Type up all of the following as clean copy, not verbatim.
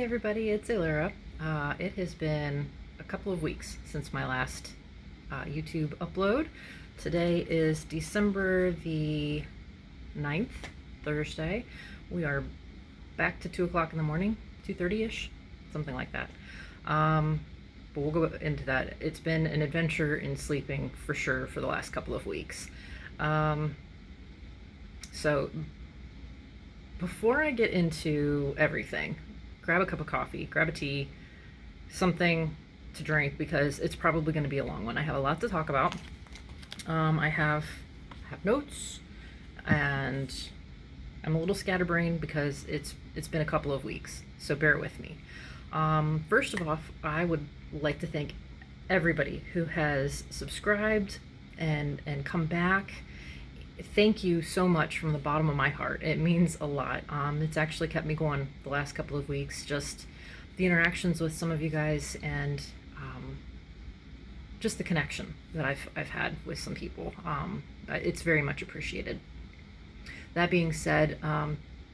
everybody, it's Aurora. It has been a couple of weeks since my last YouTube upload. Today is December the 9th, Thursday. We are back to 2 o'clock in the morning, 2:30ish, something like that. But we'll go into that. It's been an adventure in sleeping for sure for the last couple of weeks. So before I get into everything, grab a cup of coffee, grab a tea, something to drink, because it's probably going to be a long one. I have a lot to talk about. I have notes, and I'm a little scatterbrained because it's been a couple of weeks, so bear with me. First of all, I would like to thank everybody who has subscribed and come back. Thank you so much from the bottom of my heart. It means a lot. It's actually kept me going the last couple of weeks, just the interactions with some of you guys, and just the connection that I've had with some people. It's very much appreciated. That being said,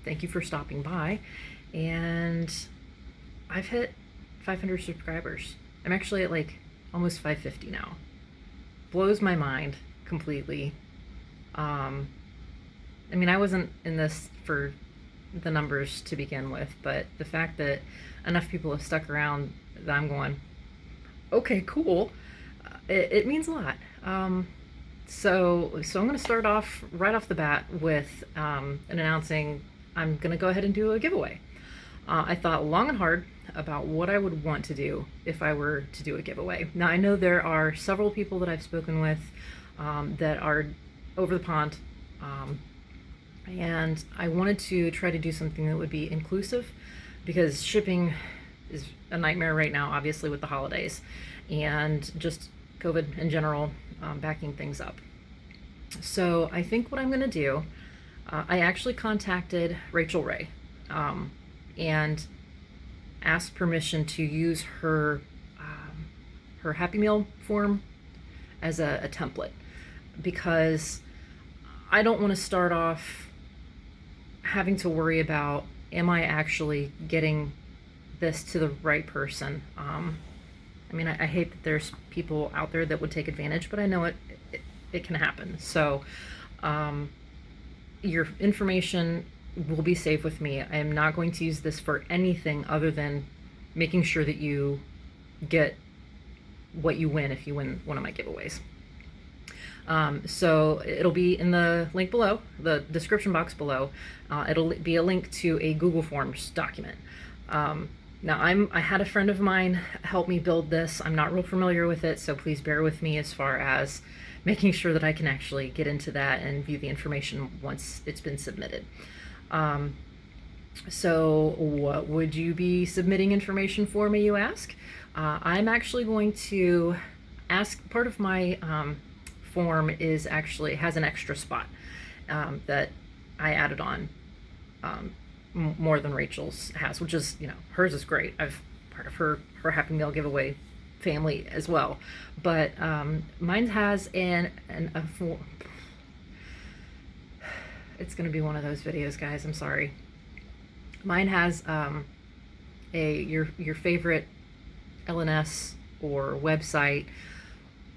thank you for stopping by, and I've hit 500 subscribers. I'm actually at like almost 550 now. Blows my mind completely. I mean, I wasn't in this for the numbers to begin with, but the fact that enough people have stuck around that I'm going, okay, cool, it means a lot. So I'm going to start off right off the bat with announcing I'm going to go ahead and do a giveaway. I thought long and hard about what I would want to do if I were to do a giveaway. Now, I know there are several people that I've spoken with that are over the pond, and I wanted to try to do something that would be inclusive, because shipping is a nightmare right now, obviously with the holidays and just COVID in general, backing things up. So I think what I'm going to do, I actually contacted Rachel Ray and asked permission to use her Happy Meal form as a template, because I don't want to start off having to worry about, am I actually getting this to the right person? I mean, I hate that there's people out there that would take advantage, but I know it can happen. So your information will be safe with me. I am not going to use this for anything other than making sure that you get what you win if you win one of my giveaways. So it'll be in the link below, the description box below. It'll be a link to a Google Forms document. Now, I had a friend of mine help me build this. I'm not real familiar with it, so please bear with me as far as making sure that I can actually get into that and view the information once it's been submitted. So what would you be submitting information for me, you ask? I'm actually going to ask, part of my form is actually has an extra spot that I added on more than Rachel's has, which is, hers is great. I've part of her Happy Meal giveaway family as well, but mine has it's gonna be one of those videos, guys, I'm sorry. Mine has your favorite LNS or website.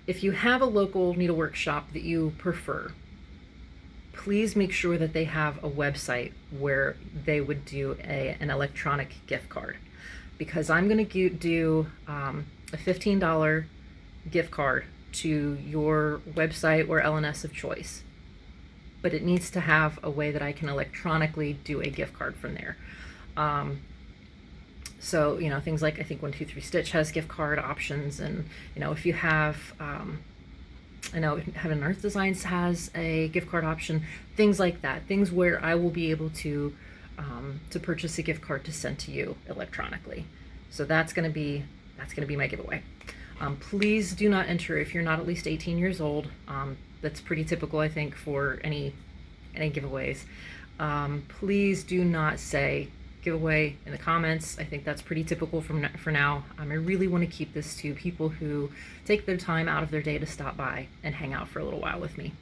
If you have a local needlework shop that you prefer, please make sure that they have a website where they would do an electronic gift card, because I'm going to do a $15 gift card to your website or LNS of choice, but it needs to have a way that I can electronically do a gift card from there. So, things like, I think 123 Stitch has gift card options, and, if you have, I know Heaven and Earth Designs has a gift card option, things like that, things where I will be able to purchase a gift card to send to you electronically. So that's going to be my giveaway. Please do not enter if you're not at least 18 years old. That's pretty typical, I think, for any giveaways. Please do not say giveaway in the comments. I think that's pretty typical for now. I really want to keep this to people who take their time out of their day to stop by and hang out for a little while with me.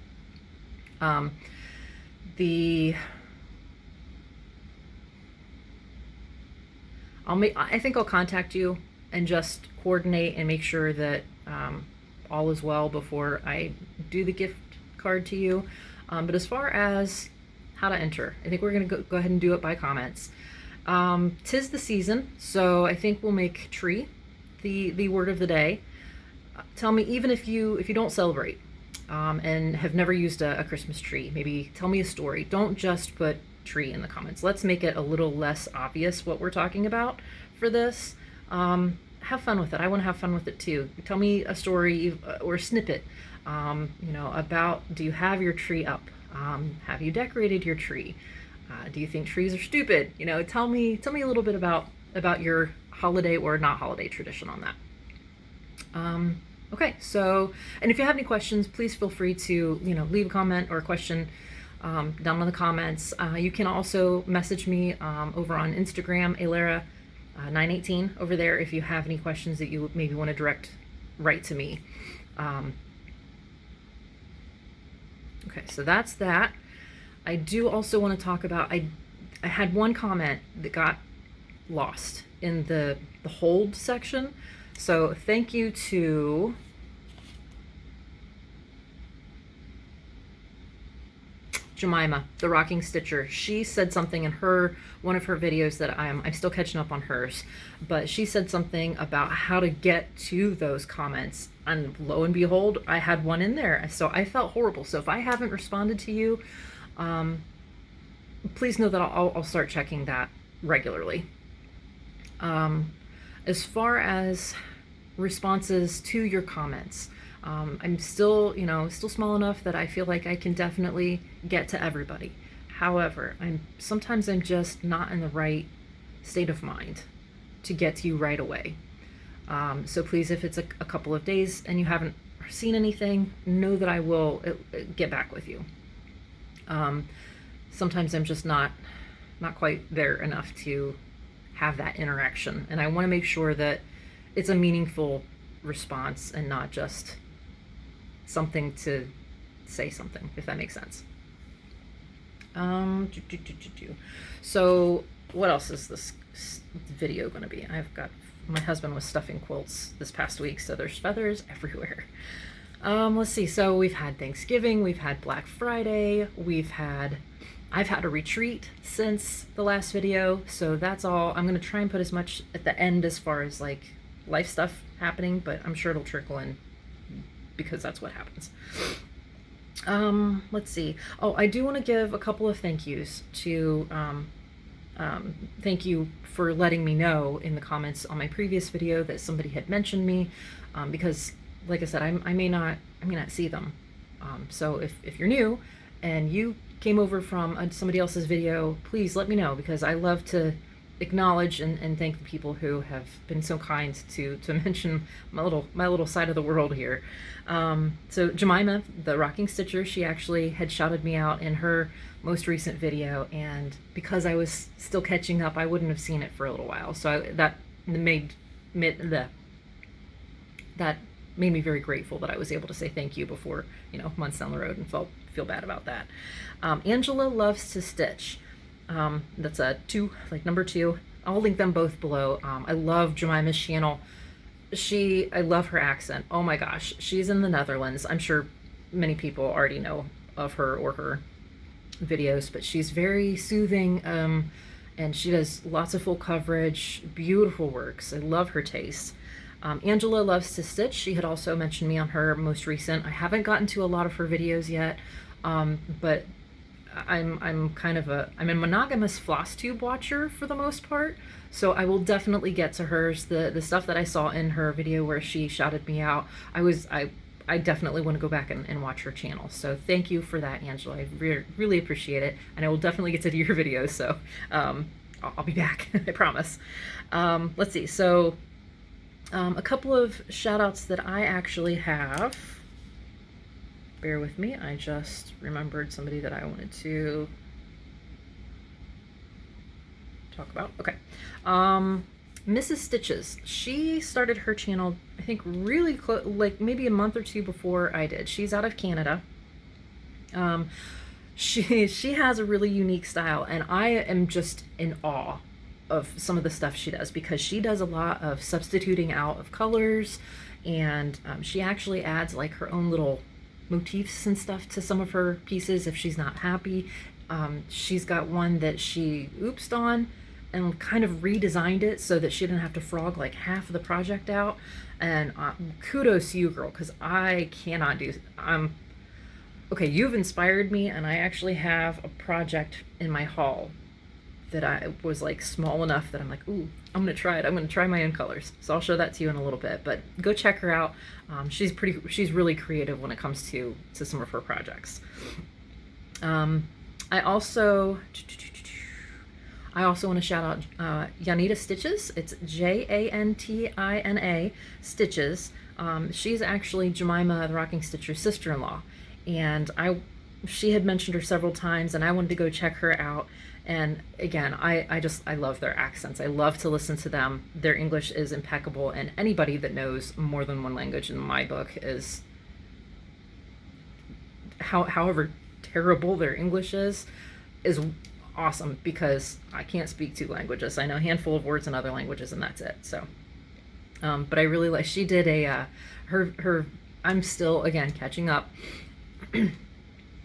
I think I'll contact you and just coordinate and make sure that all is well before I do the gift card to you. But as far as how to enter, I think we're gonna go ahead and do it by comments. 'Tis the season, so I think we'll make tree the word of the day. Tell me, even if you don't celebrate and have never used a Christmas tree, maybe tell me a story. Don't just put tree in the comments. Let's make it a little less obvious what we're talking about for this. Have fun with it. I want to have fun with it too. Tell me a story or a snippet, you know, about, do you have your tree up? Have you decorated your tree? Do you think trees are stupid? You know, tell me a little bit about your holiday or not holiday tradition on that. Okay, so, and if you have any questions, please feel free to, you know, leave a comment or a question down in the comments. You can also message me over on Instagram, Alara918 over there, if you have any questions that you maybe want to direct right to me. Okay, so that's that. I do also want to talk about, I had one comment that got lost in the hold section. So thank you to Jemima, the Rocking Stitcher. She said something in one of her videos that I'm still catching up on hers, but she said something about how to get to those comments, and lo and behold, I had one in there. So I felt horrible. So if I haven't responded to you, please know that I'll start checking that regularly. As far as responses to your comments, I'm still, you know, still small enough that I feel like I can definitely get to everybody. However, sometimes I'm just not in the right state of mind to get to you right away. So please, if it's a couple of days and you haven't seen anything, know that I will get back with you. Sometimes I'm just not quite there enough to have that interaction, and I want to make sure that it's a meaningful response and not just something to say something, if that makes sense. So what else is this video going to be? My husband was stuffing quilts this past week, so there's feathers everywhere. Let's see. So we've had Thanksgiving, we've had Black Friday, I've had a retreat since the last video, so that's all. I'm going to try and put as much at the end as far as like life stuff happening, but I'm sure it'll trickle in because that's what happens. Let's see. Oh, I do want to give a couple of thank yous to, thank you for letting me know in the comments on my previous video that somebody had mentioned me, because like I said, I may not see them. So if you're new and you came over from somebody else's video, please let me know, because I love to acknowledge and thank the people who have been so kind to mention my little side of the world here. So Jemima, the Rocking Stitcher, she actually had shouted me out in her most recent video, and because I was still catching up, I wouldn't have seen it for a little while. So that made me very grateful that I was able to say thank you before, you know, months down the road, and feel bad about that. Angela Loves to Stitch. That's number 2. I'll link them both below. I love Jemima's channel. I love her accent. Oh my gosh, she's in the Netherlands. I'm sure many people already know of her or her videos, but she's very soothing, and she does lots of full coverage, beautiful works. I love her taste. Angela Loves to Stitch, she had also mentioned me on her most recent. I haven't gotten to a lot of her videos yet, but I'm a monogamous Flosstube watcher for the most part, so I will definitely get to hers. The stuff that I saw in her video where she shouted me out, I definitely want to go back and watch her channel. So thank you for that, Angela. I really appreciate it, and I will definitely get to do your videos. So I'll be back. I promise. Let's see. So a couple of shout outs that I actually have. Bear with me, I just remembered somebody that I wanted to talk about. Okay. Mrs. Stitches, she started her channel, I think, really close, like maybe a month or two before I did. She's out of Canada. She has a really unique style, and I am just in awe of some of the stuff she does, because she does a lot of substituting out of colors, and she actually adds like her own little motifs and stuff to some of her pieces if she's not happy. She's got one that she oopsed on and kind of redesigned it so that she didn't have to frog like half of the project out. And kudos to you, girl, because I cannot do. Okay, you've inspired me, and I actually have a project in my haul that I was like small enough that I'm like, ooh, I'm gonna try it. I'm gonna try my own colors. So I'll show that to you in a little bit. But go check her out. She's really creative when it comes to some of her projects. I also want to shout out Jantina Stitches. It's Jantina Stitches. She's actually Jemima, the Rocking Stitcher's sister-in-law, and she had mentioned her several times, and I wanted to go check her out. And again, I love their accents. I love to listen to them. Their English is impeccable, and anybody that knows more than one language in my book is, however terrible their English is awesome, because I can't speak 2 languages. I know a handful of words in other languages, and that's it. So, but I really like, she did a, I'm still, again, catching up.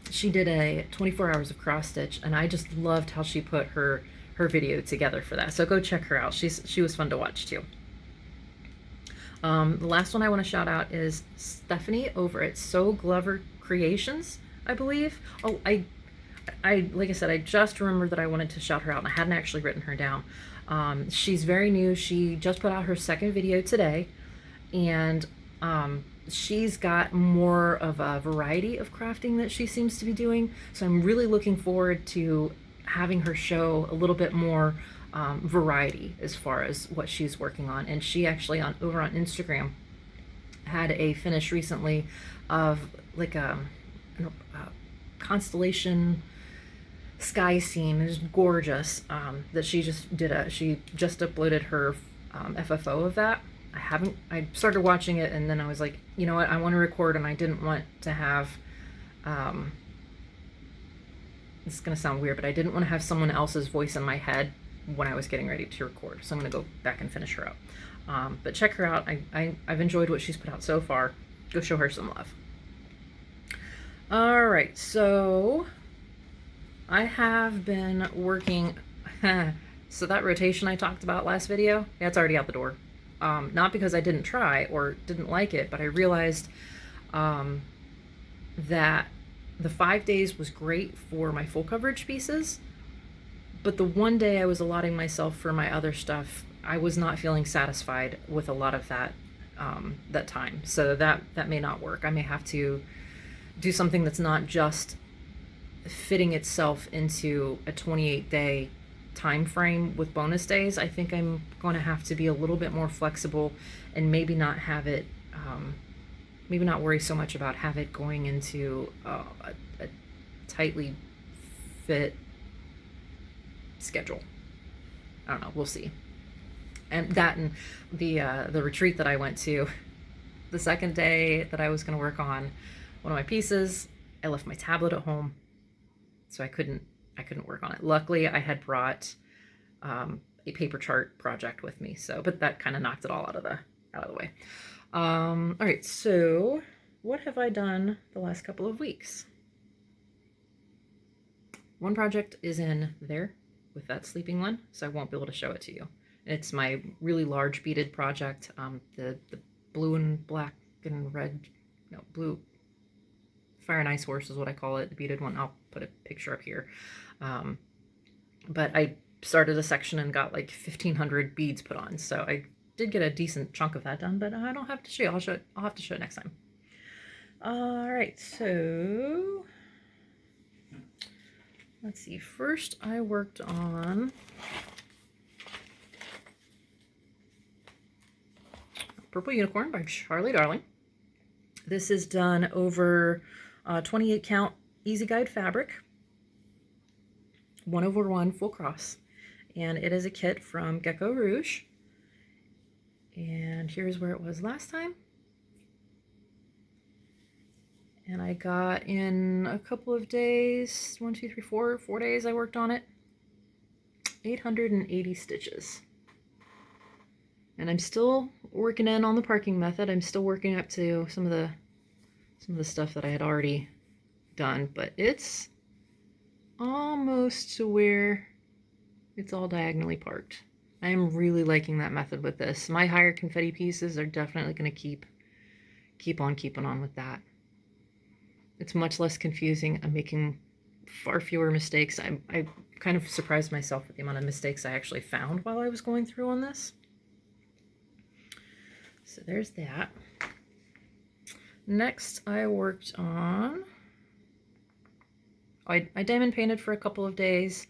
She did a 24 hours of cross stitch, and I just loved how she put her video together for that. So go check her out. She was fun to watch too. The last one I want to shout out is Stephanie over at SEWGlover Creations, I believe. Oh, I like I said, I just remembered that I wanted to shout her out, and I hadn't actually written her down. She's very new. She just put out her 2nd video today, and she's got more of a variety of crafting that she seems to be doing. So I'm really looking forward to having her show a little bit more variety as far as what she's working on. And she actually over on Instagram had a finish recently of like a constellation sky scene. It was gorgeous, that she just uploaded her FFO of that. I started watching it, and then I was like, you know what, I want to record, and I didn't want to have, this is going to sound weird, but I didn't want to have someone else's voice in my head when I was getting ready to record. So I'm going to go back and finish her out. But check her out. I've enjoyed what she's put out so far. Go show her some love. All right, so I have been working, so that rotation I talked about last video, yeah, it's already out the door. Not because I didn't try or didn't like it, but I realized that the 5 days was great for my full coverage pieces, but the 1 day I was allotting myself for my other stuff, I was not feeling satisfied with a lot of that that time. So that may not work. I may have to do something that's not just fitting itself into a 28-day time frame with bonus days. I think I'm going to have to be a little bit more flexible, and maybe not have it, maybe not worry so much about have it going into a tightly fit schedule. I don't know, we'll see. And that, and the retreat that I went to, the 2nd day that I was going to work on one of my pieces, I left my tablet at home, so I couldn't work on it. Luckily, I had brought a paper chart project with me, so, but that kind of knocked it all out of the way. All right, so what have I done the last couple of weeks? One project is in there with that sleeping one, so I won't be able to show it to you. It's my really large beaded project, the blue and black and red, no, blue Fire and Ice Horse is what I call it, the beaded one. I'll put a picture up here. But I started a section and got like 1,500 beads put on, so I did get a decent chunk of that done, but I don't have to show you. I'll have to show it next time. All right, so let's see. First, I worked on Purple Unicorn by Charlie Darling. This is done over 28 count easy guide fabric, 1/1 full cross, and it is a kit from Gecko Rouge. And here's where it was last time. And I got in a couple of days, 4 days I worked on it. 880 stitches. And I'm still working in on the parking method. I'm still working up to some of the stuff that I had already done, but it's almost to where it's all diagonally parked. I am really liking that method with this. My higher confetti pieces are definitely going to keep on keeping on with that. It's much less confusing. I'm making far fewer mistakes. I kind of surprised myself with the amount of mistakes I actually found while I was going through on this. So there's that. Next, I worked on... I diamond painted for a couple of days.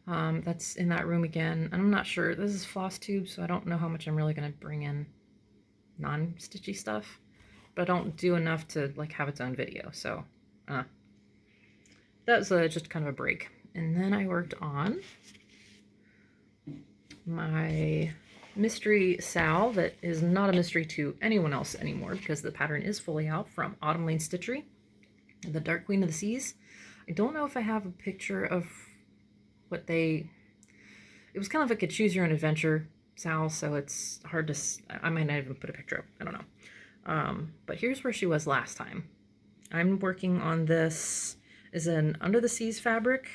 That's in that room again. And I'm not sure. This is Flosstube, so I don't know how much I'm really going to bring in non-stitchy stuff. But I don't do enough to like have its own video. So that was just kind of a break. And then I worked on my mystery Sal that is not a mystery to anyone else anymore because the pattern is fully out, from Autumn Lane Stitchery, the Dark Queen of the Seas. I don't know if I have a picture of what they... It was kind of like a choose your own adventure Sal, so it's hard to... I might not even put a picture up. I don't know. But here's where she was last time. I'm working on this as an Under the Seas fabric.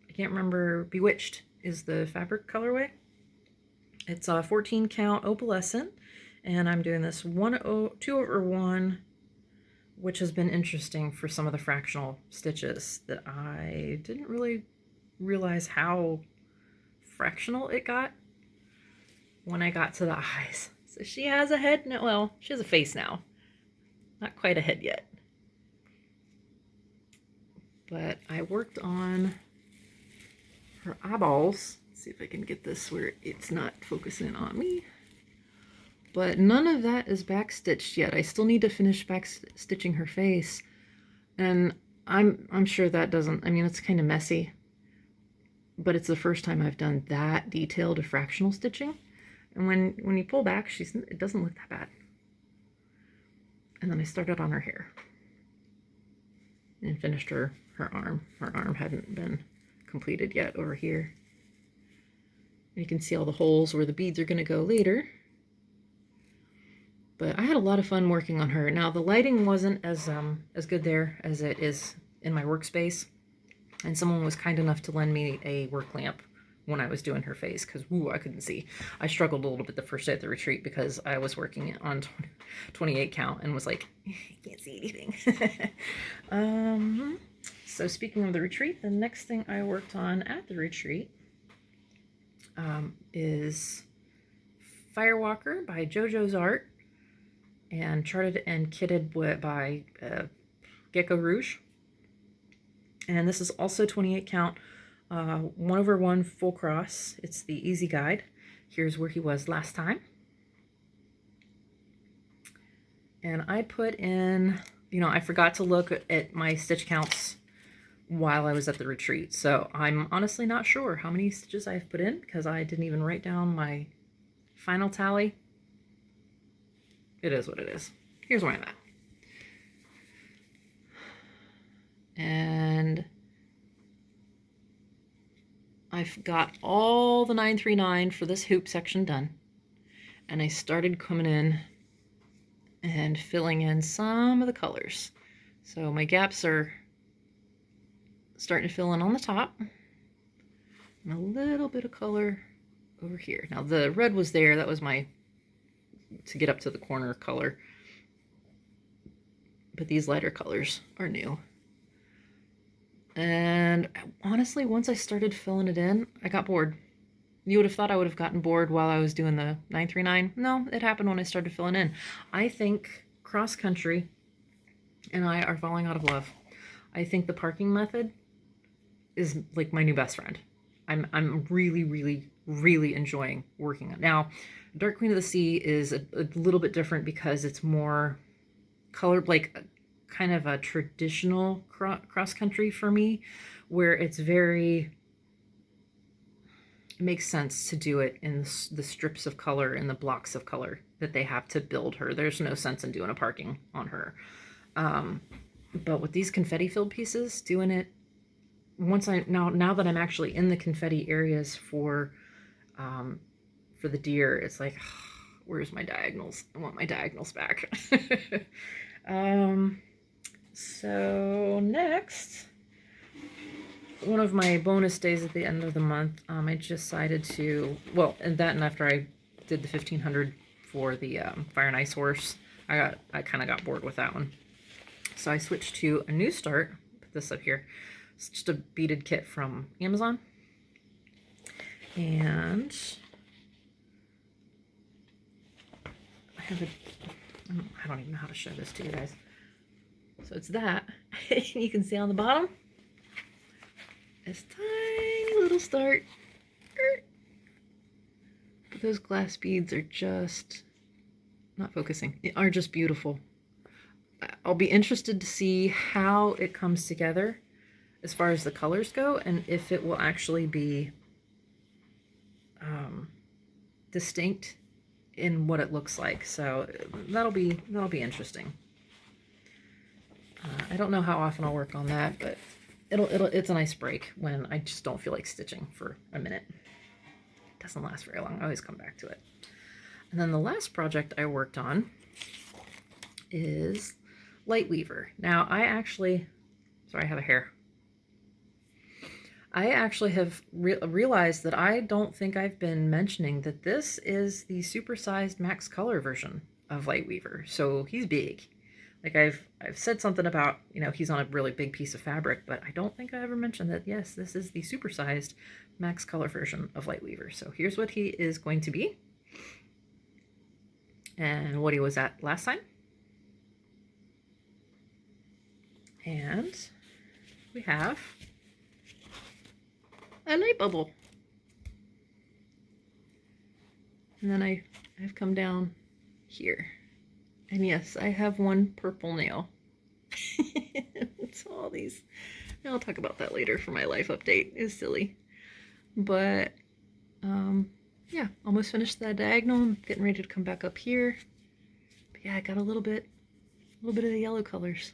I can't remember. Bewitched is the fabric colorway. It's a 14 count opalescent, and I'm doing this 2/1, which has been interesting for some of the fractional stitches that I didn't really realize how fractional it got when I got to the eyes. So she has a head now. Well, she has a face now. Not quite a head yet. But I worked on her eyeballs. Let's see if I can get this where it's not focusing on me. But none of that is backstitched yet. I still need to finish backstitching her face. And I'm sure that doesn't, I mean, it's kind of messy. But it's the first time I've done that detailed of fractional stitching. And when you pull back, it doesn't look that bad. And then I started on her hair. And finished her arm. Her arm hadn't been completed yet over here. And you can see all the holes where the beads are going to go later. But I had a lot of fun working on her. Now the lighting wasn't as good there as it is in my workspace. And someone was kind enough to lend me a work lamp when I was doing her face, because I couldn't see. I struggled a little bit the first day at the retreat because I was working on 28 count and was like, I can't see anything. So speaking of the retreat, the next thing I worked on at the retreat is Firewalker by Jojo's Art, and charted and kitted by Gecko Rouge. And this is also 28 count, 1/1 full cross. It's the easy guide. Here's where he was last time. And I put in, I forgot to look at my stitch counts while I was at the retreat. So I'm honestly not sure how many stitches I've put in because I didn't even write down my final tally. It is what it is. Here's where I'm at. And I've got all the 939 for this hoop section done. And I started coming in and filling in some of the colors. So my gaps are starting to fill in on the top. And a little bit of color over here. Now the red was there. That was my, to get up to the corner color. But these lighter colors are new. And honestly, once I started filling it in, I got bored. You would have thought I would have gotten bored while I was doing the 939. No, it happened when I started filling in. I think cross country and I are falling out of love. I think the parking method is like my new best friend. I'm really, really, really enjoying working on it. Now, Dark Queen of the Sea is a little bit different because it's more colored, like kind of a traditional cross country for me, where it's very, it makes sense to do it in the strips of color and the blocks of color that they have to build her. There's no sense in doing a parking on her. But with these confetti filled pieces, doing it now that I'm actually in the confetti areas for the deer, it's like, where's my diagonals? I want my diagonals back. So next, one of my bonus days at the end of the month, I decided to, and after I did the 1500 for the Fire and Ice Horse, I kind of got bored with that one. So I switched to a new start. Put this up here. It's just a beaded kit from Amazon. And I have I don't even know how to show this to you guys. So it's that. You can see on the bottom, this tiny little start. But those glass beads are just, not focusing, they are just beautiful. I'll be interested to see how it comes together as far as the colors go, and if it will actually be distinct in what it looks like. So that'll be interesting. I don't know how often I'll work on that, but it's a nice break when I just don't feel like stitching for a minute. It doesn't last very long. I always come back to it. And then the last project I worked on is LiQWYD. Now I actually, sorry, I have a hair. I actually have realized that I don't think I've been mentioning that this is the supersized max color version of LiQWYD. So he's big. Like I've said something about, he's on a really big piece of fabric, but I don't think I ever mentioned that, yes, this is the supersized max color version of LiQWYD. So here's what he is going to be and what he was at last time. And we have a night bubble. And then I've come down here. And yes, I have one purple nail. It's all these. I'll talk about that later for my life update. It's silly. But yeah, almost finished that diagonal. I'm getting ready to come back up here. But yeah, I got a little bit of the yellow colors.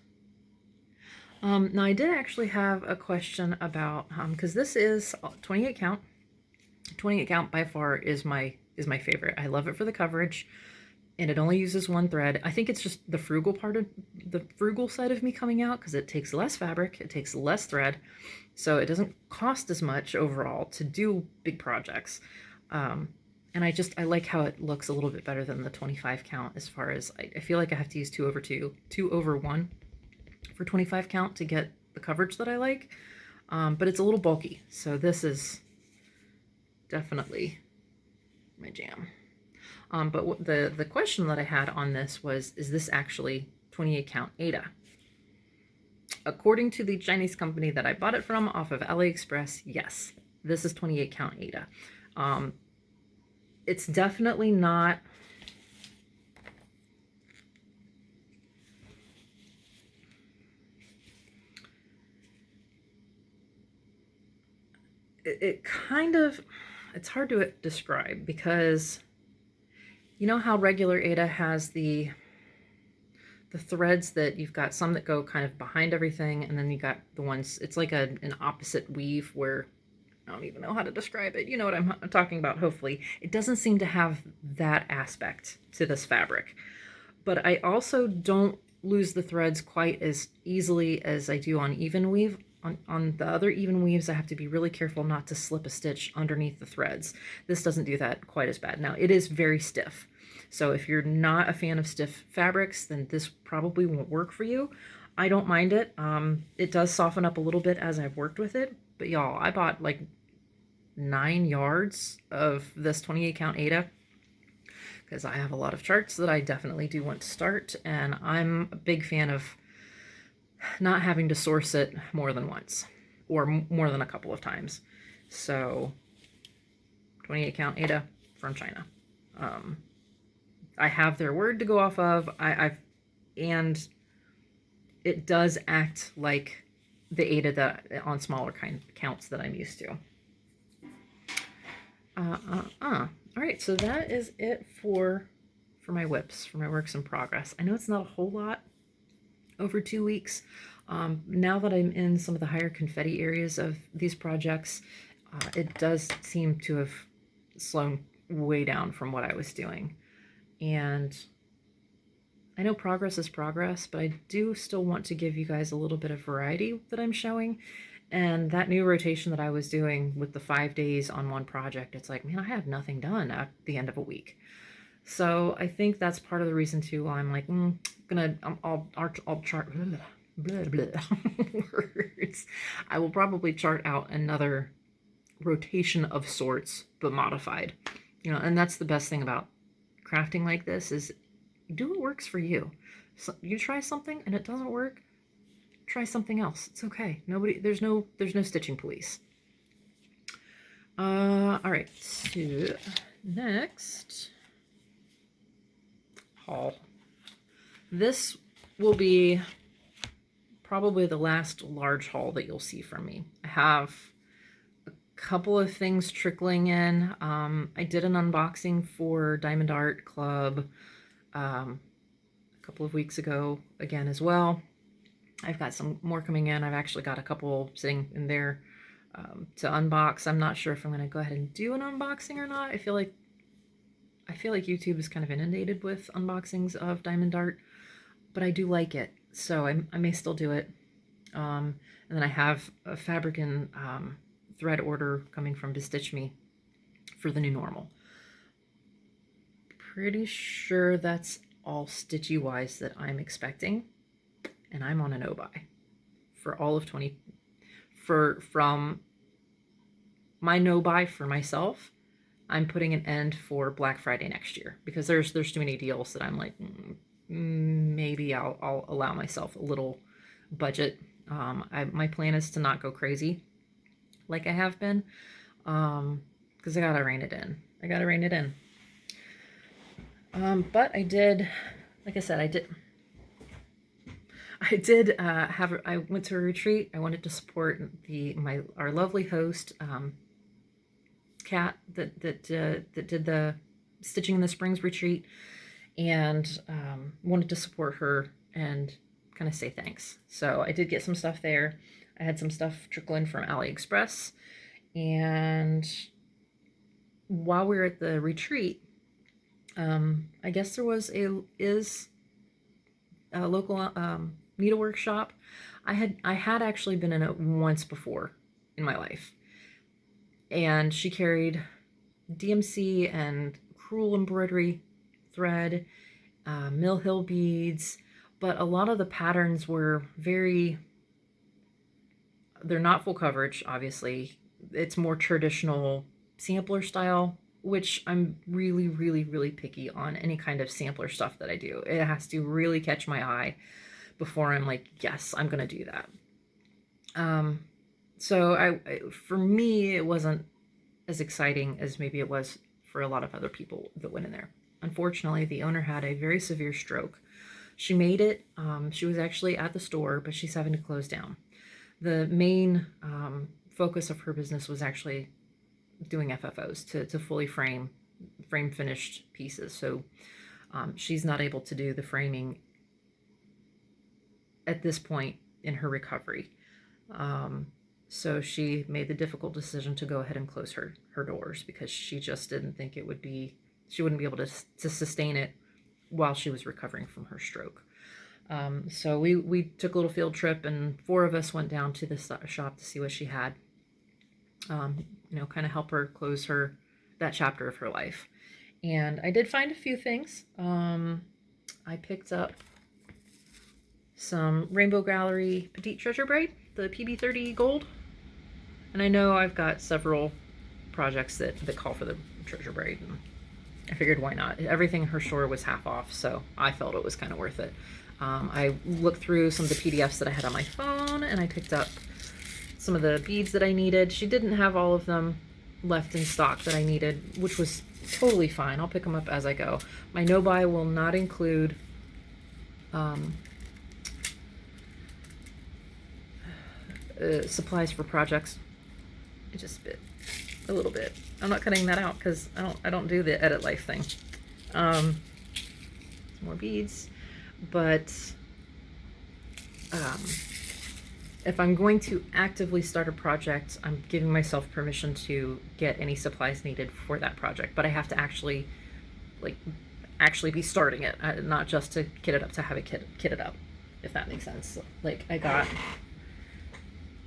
Now I did actually have a question about, because this is 28 count. 28 count by far is my favorite. I love it for the coverage, and it only uses one thread. I think it's just the frugal side of me coming out, because it takes less fabric, it takes less thread, so it doesn't cost as much overall to do big projects. And I like how it looks a little bit better than the 25 count, as far as I feel like I have to use 2/1 for 25 count to get the coverage that I like, but it's a little bulky, so this is definitely my jam. But the question that I had on this was, is this actually 28 count Aida? According to the Chinese company that I bought it from off of AliExpress, yes, this is 28 count Aida. It's definitely not. It's hard to describe, because you know how regular Aida has the threads that you've got some that go kind of behind everything, and then you got the ones, it's like an opposite weave where, I don't even know how to describe it. You know what I'm talking about, hopefully. It doesn't seem to have that aspect to this fabric. But I also don't lose the threads quite as easily as I do on even weave. On the other even weaves, I have to be really careful not to slip a stitch underneath the threads. This doesn't do that quite as bad. Now, it is very stiff. So if you're not a fan of stiff fabrics, then this probably won't work for you. I don't mind it. It does soften up a little bit as I've worked with it. But y'all, I bought like 9 yards of this 28 count Aida, because I have a lot of charts that I definitely do want to start. And I'm a big fan of not having to source it more than once, or more than a couple of times. So 28 count Aida from China. I have their word to go off of. And it does act like the Aida that on smaller counts that I'm used to. All right, so that is it for my whips, for my works in progress. I know it's not a whole lot over 2 weeks. Now that I'm in some of the higher confetti areas of these projects, it does seem to have slowed way down from what I was doing. And I know progress is progress, but I do still want to give you guys a little bit of variety that I'm showing. And that new rotation that I was doing with the 5 days on one project, it's like, man, I have nothing done at the end of a week. So I think that's part of the reason too why I'm like, I'll chart blah, blah, words. I will probably chart out another rotation of sorts, but modified. You know, and that's the best thing about crafting like this is do what works for you. So you try something and it doesn't work, try something else. It's okay. There's no stitching police. All right, to next haul. This will be probably the last large haul that you'll see from me. I have a couple of things trickling in. I did an unboxing for Diamond Art Club a couple of weeks ago again as well. I've got some more coming in. I've actually got a couple sitting in there to unbox. I'm not sure if I'm going to go ahead and do an unboxing or not. I feel like YouTube is kind of inundated with unboxings of Diamond Art, but I do like it, so I may still do it. And then I have a fabric and thread order coming from Bestitch Me for the new normal. Pretty sure that's all stitchy wise that I'm expecting, and I'm on a no buy for all of from my no buy for myself. I'm putting an end for Black Friday next year because there's too many deals that I'm like, maybe I'll allow myself a little budget. My plan is to not go crazy like I have been, because I gotta rein it in. But I did, like I said, I went to a retreat. I wanted to support our lovely host, Kat, that did the Stitching in the Springs retreat, and wanted to support her and kind of say thanks. So I did get some stuff there. I had some stuff trickle in from AliExpress, and while we were at the retreat, I guess there was a local needlework shop. I had actually been in it once before in my life, and she carried DMC and crewel embroidery thread, Mill Hill beads, but a lot of the patterns were they're not full coverage, obviously. It's more traditional sampler style, which I'm really, really, really picky on any kind of sampler stuff that I do. It has to really catch my eye before I'm like, yes, I'm going to do that. So for me, it wasn't as exciting as maybe it was for a lot of other people that went in there. Unfortunately, the owner had a very severe stroke. She made it. She was actually at the store, but she's having to close down. The main focus of her business was actually doing FFOs to fully frame finished pieces. So she's not able to do the framing at this point in her recovery. So she made the difficult decision to go ahead and close her doors because she just didn't think she wouldn't be able to sustain it while she was recovering from her stroke. So we took a little field trip, and 4 of us went down to the shop to see what she had. Kind of help her close that chapter of her life. And I did find a few things. I picked up some Rainbow Gallery Petite Treasure Braid, the PB30 Gold. And I know I've got several projects that call for the treasure braid, and I figured why not? Everything in her store was half off, so I felt it was kind of worth it. I looked through some of the PDFs that I had on my phone, and I picked up some of the beads that I needed. She didn't have all of them left in stock that I needed, which was totally fine. I'll pick them up as I go. My no-buy will not include supplies for projects. It just bit a little bit. I'm not cutting that out because I don't do the edit life thing. Some more beads, but if I'm going to actively start a project, I'm giving myself permission to get any supplies needed for that project, but I have to actually be starting it, not just to kit it up to have it kitted up, if that makes sense. Like, I got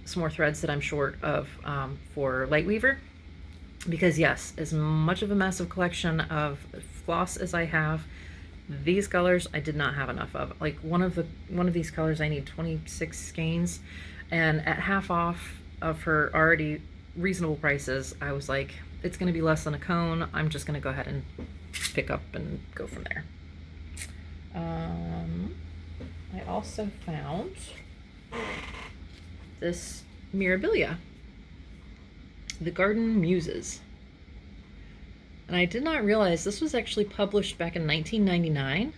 some more threads that I'm short of for Lightweaver, because yes, as much of a massive collection of floss as I have, these colors I did not have enough of. Like, one of these colors I need 26 skeins, and at half off of her already reasonable prices, I was like, it's going to be less than a cone. I'm just going to go ahead and pick up and go from there. I also found this Mirabilia, the Garden Muses. And I did not realize this was actually published back in 1999.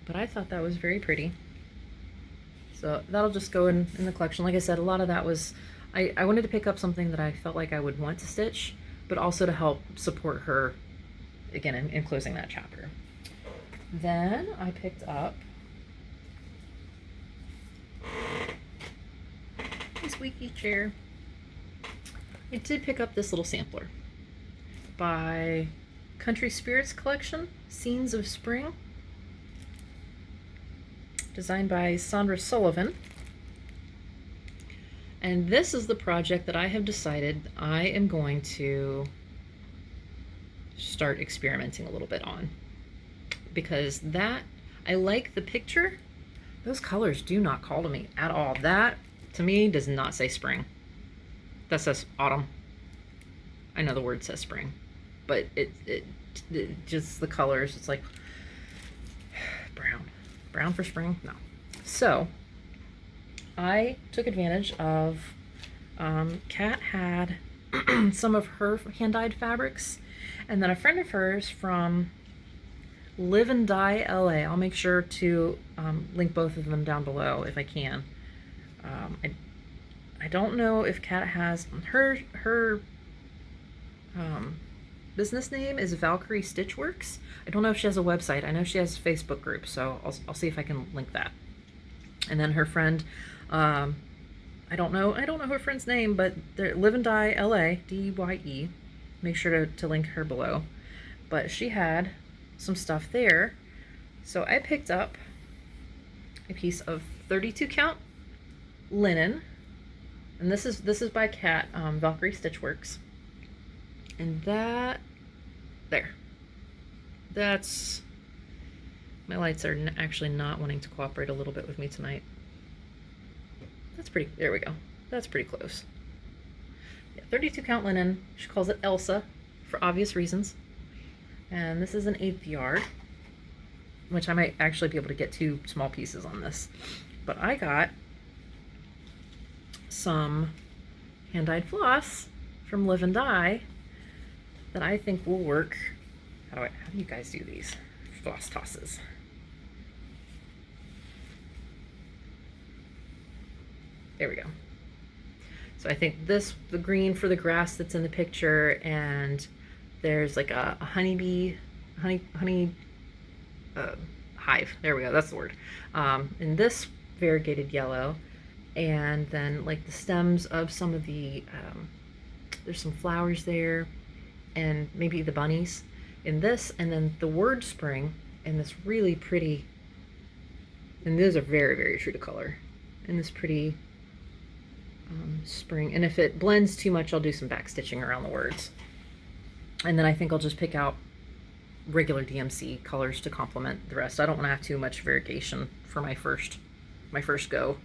But I thought that was very pretty. So that'll just go in the collection. Like I said, a lot of that was, I wanted to pick up something that I felt like I would want to stitch, but also to help support her, again, in closing that chapter. Then I picked up a squeaky chair. I did pick up this little sampler by Country Spirits Collection, Scenes of Spring, designed by Sandra Sullivan. And this is the project that I have decided I am going to start experimenting a little bit on, because that, I like the picture. Those colors do not call to me at all. That, to me, does not say spring. That says autumn. I know the word says spring, but it just the colors, it's like brown for spring. No. So I took advantage of Kat had some of her hand-dyed fabrics, and then a friend of hers from Live and Dye LA. I'll make sure to link both of them down below if I can. I don't know if Kat has her business name is Valkyrie Stitchworks. I don't know if she has a website. I know she has a Facebook group, so I'll see if I can link that. And then her friend, I don't know her friend's name, but they're Live and Dye LA, DYE. Make sure to link her below. But she had some stuff there, so I picked up a piece of 32 count linen. And this is by Kat, Valkyrie Stitchworks. And that's, my lights are actually not wanting to cooperate a little bit with me tonight. That's pretty, there we go. That's pretty close. Yeah, 32 count linen. She calls it Elsa for obvious reasons. And this is an 1/8 yard, which I might actually be able to get 2 small pieces on this. But I got some hand-dyed floss from Live and Dye that I think will work. How do you guys do these floss tosses? There we go. So I think this, the green for the grass that's in the picture, and there's like a honey hive. There we go, that's the word. And this variegated yellow, and then like the stems of some of the, there's some flowers there, and maybe the bunnies in this, and then the word spring in this really pretty, and those are very, very true to color, in this pretty spring. And if it blends too much, I'll do some back stitching around the words. And then I think I'll just pick out regular DMC colors to complement the rest. I don't want to have too much variegation for my first go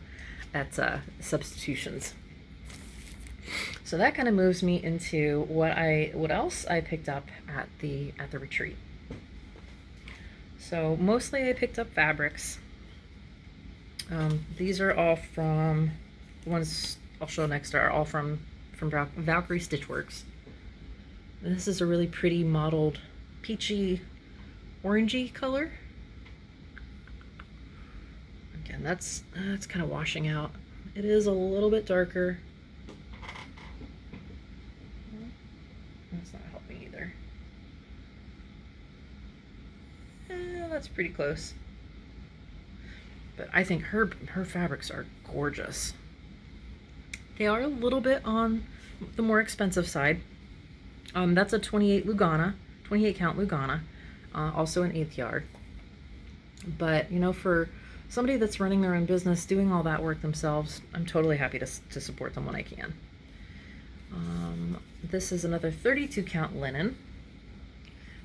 at substitutions. So that kind of moves me into what else I picked up at the retreat. So mostly I picked up fabrics. These are all from, the ones I'll show next are all from Valkyrie Stitchworks. And this is a really pretty mottled peachy orangey color. Again, that's kind of washing out. It is a little bit darker. That's not helping either. That's pretty close. But I think her fabrics are gorgeous. They are a little bit on the more expensive side. That's a 28 count Lugana, also an 1/8 yard. But you know, for somebody that's running their own business, doing all that work themselves, I'm totally happy to support them when I can. This is another 32 count linen,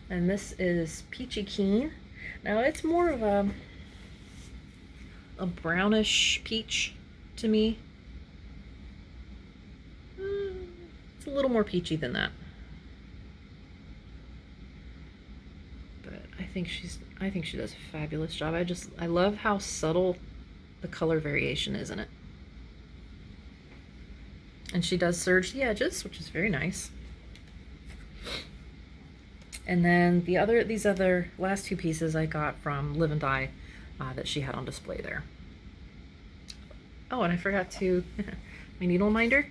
and this is Peachy Keen. Now it's more of a brownish peach to me. It's a little more peachy than that. But I think she does a fabulous job. I love how subtle the color variation is in it. And she does serge the edges, which is very nice. And then these other last two pieces I got from Live and Die that she had on display there. Oh, and I forgot to my needle minder.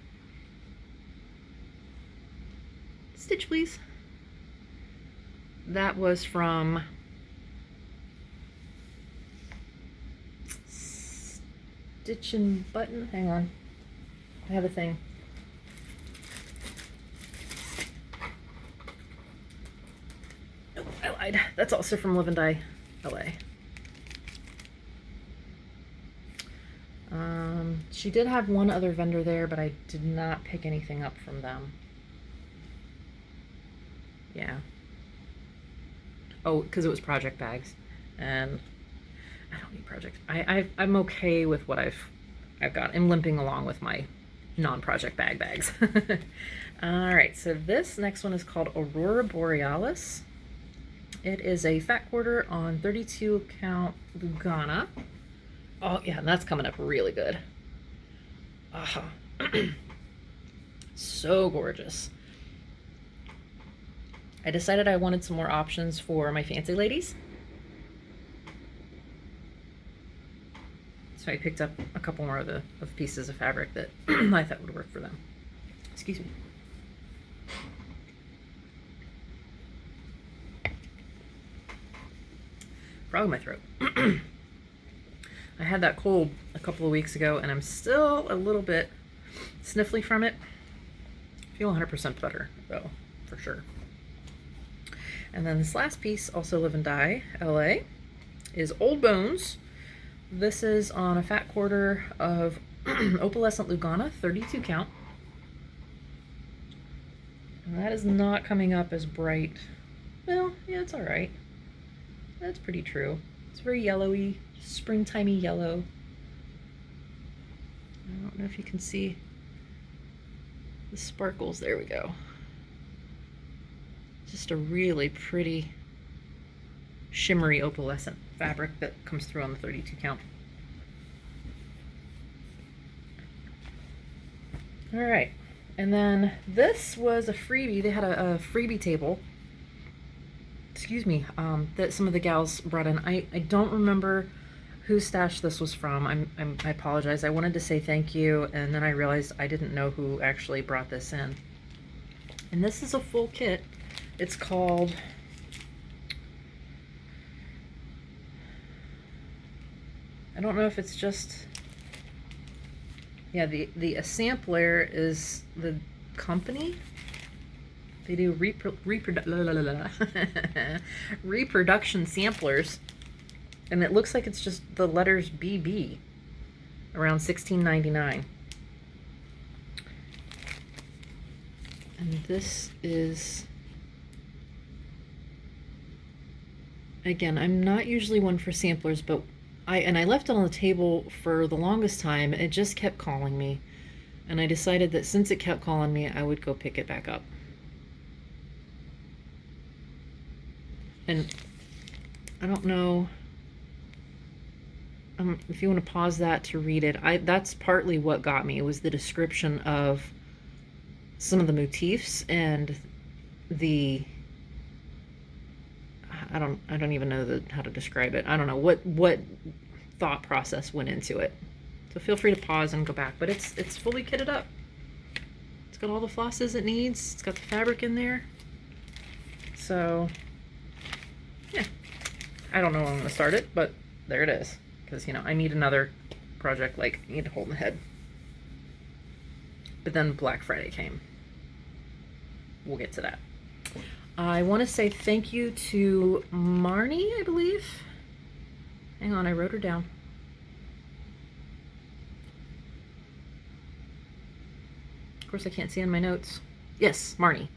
Stitch, please. That was from Stitch and Button. Hang on, I have a thing. Nope, I lied. That's also from Live and Die, LA. She did have one other vendor there, but I did not pick anything up from them. Yeah. Oh, because it was project bags, and I don't need project. I'm okay with what I've got. I'm limping along with my non-project bags. All right, so this next one is called Aurora Borealis. It is a fat quarter on 32 count Lugana. Oh yeah, and that's coming up really good. So gorgeous. I decided I wanted some more options for my fancy ladies, so I picked up a couple more of the pieces of fabric that I thought would work for them. Excuse me. Frog in my throat. I had that cold a couple of weeks ago, and I'm still a little bit sniffly from it. I feel 100% better, though, for sure. And then this last piece, also Live and Die, LA, is Old Bones. This is on a fat quarter of opalescent Lugana, 32 count. And that is not coming up as bright. Well, yeah, it's all right. That's pretty true. It's very yellowy, springtimey yellow. I don't know if you can see the sparkles. There we go. Just a really pretty shimmery opalescent fabric that comes through on the 32 count. All right, and then this was a freebie. They had a freebie table, excuse me, that some of the gals brought in. I don't remember whose stash this was from. I apologize. I wanted to say thank you, and then I realized I didn't know who actually brought this in. And this is a full kit. It's called, I don't know if it's just, yeah, the sampler is the company. They do reproduction samplers, and it looks like it's just the letters BB, around $16.99. And this is, again, I'm not usually one for samplers, but I left it on the table for the longest time. It just kept calling me, and I decided that since it kept calling me, I would go pick it back up. And I don't know if you want to pause that to read it. That's partly what got me. It was the description of some of the motifs and the, I don't even know how to describe it. I don't know what thought process went into it. So feel free to pause and go back. But it's fully kitted up. It's got all the flosses it needs. It's got the fabric in there. So yeah, I don't know when I'm gonna start it, but there it is. because, you know, I need another project, like, I need to hold my head. But then Black Friday came. We'll get to that. I want to say thank you to Marnie, I believe. Hang on, I wrote her down. Of course, I can't see in my notes. Yes, Marnie.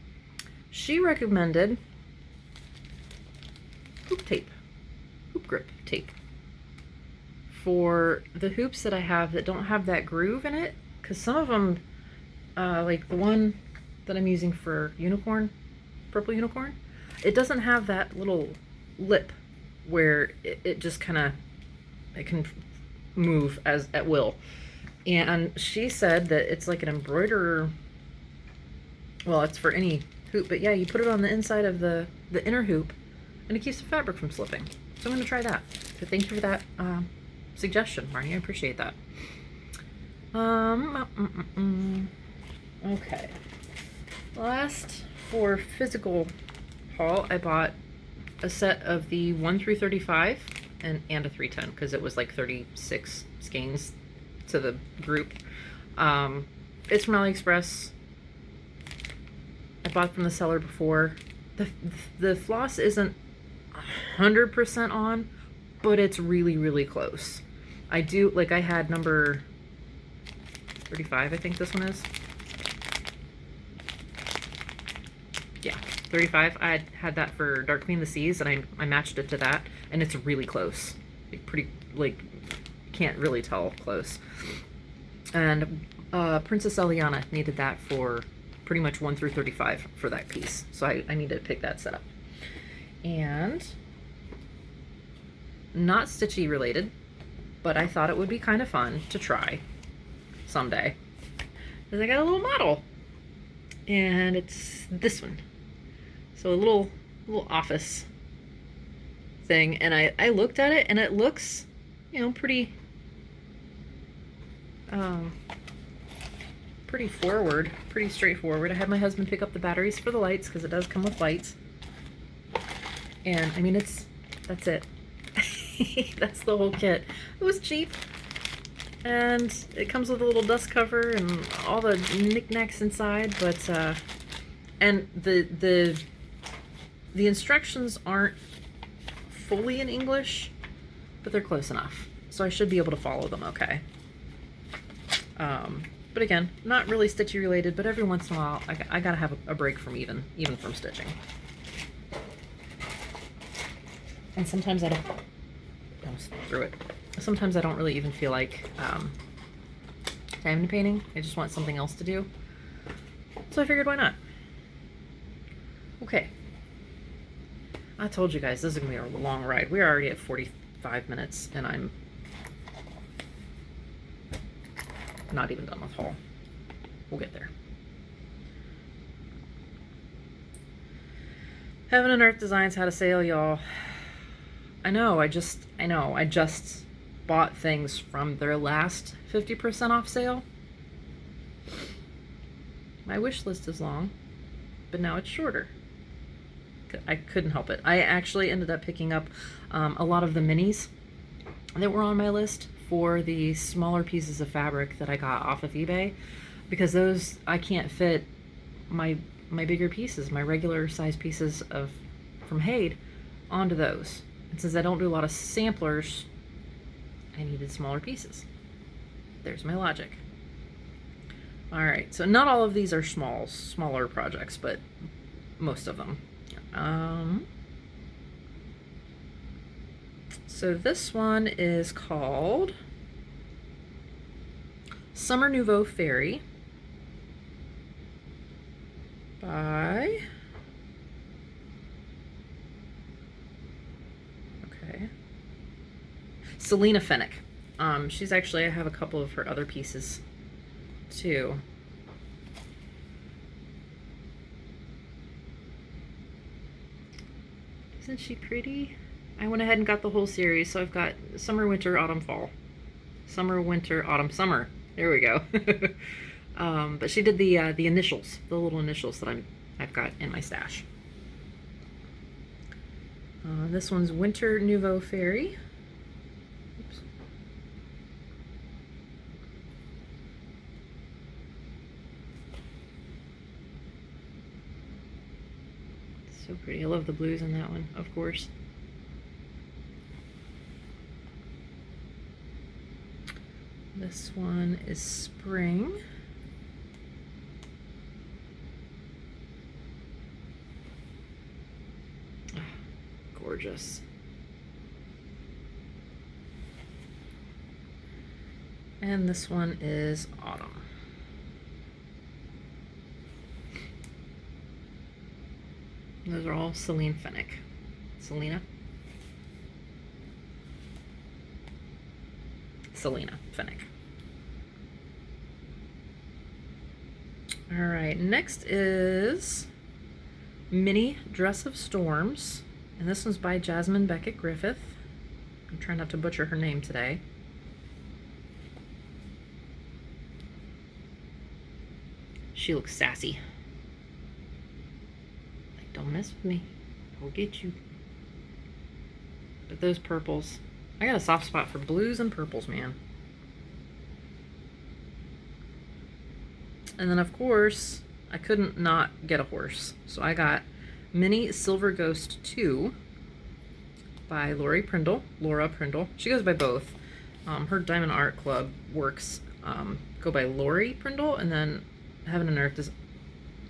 She recommended hoop tape, hoop grip tape, for the hoops that I have that don't have that groove in it, because some of them, like the one that I'm using for unicorn, purple unicorn, it doesn't have that little lip where it just kind of, it can move as at will. And she said that it's like an embroiderer, well, it's for any hoop, but yeah, you put it on the inside of the inner hoop and it keeps the fabric from slipping. So I'm going to try that. So thank you for that suggestion, Marnie. I appreciate that. Okay. Last, for physical haul, I bought a set of the 1 through 35 and a 310 because it was like 36 skeins to the group. It's from AliExpress. I bought from the seller before. The floss isn't 100% on, but it's really, really close. I do, like, I had number 35, I think this one is. Yeah, 35. I had that for Dark Queen of the Seas, and I matched it to that, and it's really close. Like, pretty, like, can't really tell close. And Princess Eliana needed that for pretty much 1 through 35 for that piece. So I need to pick that set up. And not stitchy related, but I thought it would be kind of fun to try someday. Because I got a little model. And it's this one. So a little office thing. And I looked at it and it looks, you know, pretty forward, pretty straightforward. I had my husband pick up the batteries for the lights because it does come with lights. And I mean, that's it. That's the whole kit. It was cheap. And it comes with a little dust cover and all the knickknacks inside, but and the instructions aren't fully in English, but they're close enough. So I should be able to follow them okay. But again, not really stitchy related, but every once in a while I gotta have a break from even from stitching. And sometimes I don't through it. Sometimes I don't really even feel like diamond painting. I just want something else to do. So I figured, why not? Okay. I told you guys this is gonna be a long ride. We're already at 45 minutes and I'm not even done with haul. We'll get there. Heaven and Earth Designs had a sale, y'all. I know, I just bought things from their last 50% off sale. My wish list is long, but now it's shorter. I couldn't help it. I actually ended up picking up a lot of the minis that were on my list for the smaller pieces of fabric that I got off of eBay, because those, I can't fit my bigger pieces, my regular size pieces from Haid onto those. And since I don't do a lot of samplers, I needed smaller pieces. There's my logic. All right, so not all of these are smaller projects, but most of them. So this one is called Summer Nouveau Ferry by, Selena Fennick. She's actually, I have a couple of her other pieces too. Isn't she pretty? I went ahead and got the whole series, so I've got summer, winter, autumn, fall. Summer, winter, autumn, summer. There we go. But she did the initials, the little initials that I've got in my stash. This one's Winter Nouveau Ferry. Oops. So pretty. I love the blues in that one, of course. This one is spring. Oh, gorgeous. And this one is autumn. Those are all Celine Fennick. Selena Fennick. All right, next is Mini Dress of Storms, and this one's by Jasmine Beckett Griffith. I'm trying not to butcher her name today. She looks sassy. Like, don't mess with me, I'll get you. But those purples, I got a soft spot for blues and purples, man. And then, of course, I couldn't not get a horse. So I got Mini Silver Ghost 2 by Laura Prindle. She goes by both. Her Diamond Art Club works go by Laura Prindle, and then Heaven and Earth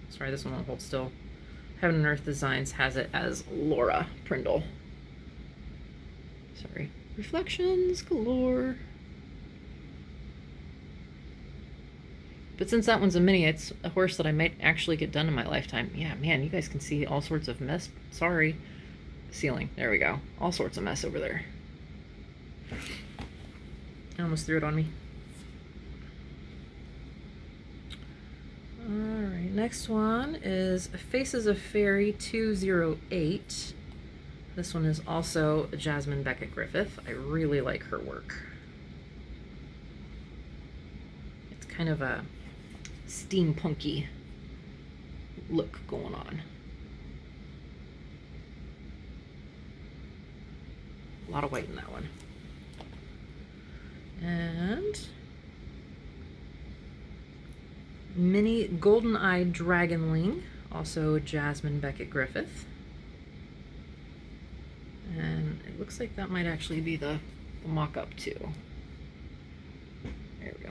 sorry, this one won't hold still. Heaven and Earth Designs has it as Laura Prindle. Sorry. Reflections galore. But since that one's a mini, it's a horse that I might actually get done in my lifetime. Yeah, man, you guys can see all sorts of mess. Sorry. Ceiling. There we go. All sorts of mess over there. I almost threw it on me. Alright, next one is Faces of Ferry 208. This one is also Jasmine Beckett Griffith. I really like her work. It's kind of a steampunky look going on. A lot of white in that one. And Mini Golden Eyed Dragonling, also Jasmine Beckett Griffith. And it looks like that might actually be the mock-up too. There we go.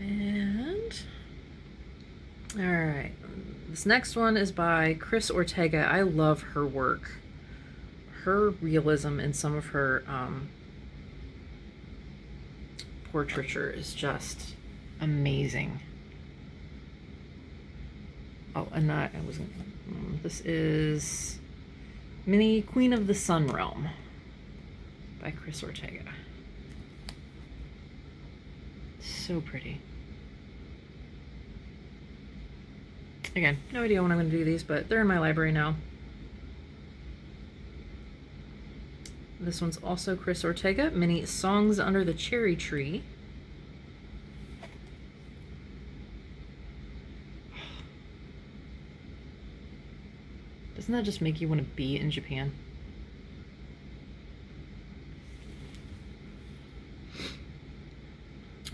And all right, this next one is by Chris Ortega. I love her work. Her realism in some of her portraiture is just amazing. Oh, and that I wasn't. This is Mini Queen of the Sun Realm by Chris Ortega. So pretty. Again, no idea when I'm going to do these, but they're in my library now. This one's also Chris Ortega, Mini Songs Under the Cherry Tree. Doesn't that just make you want to be in Japan?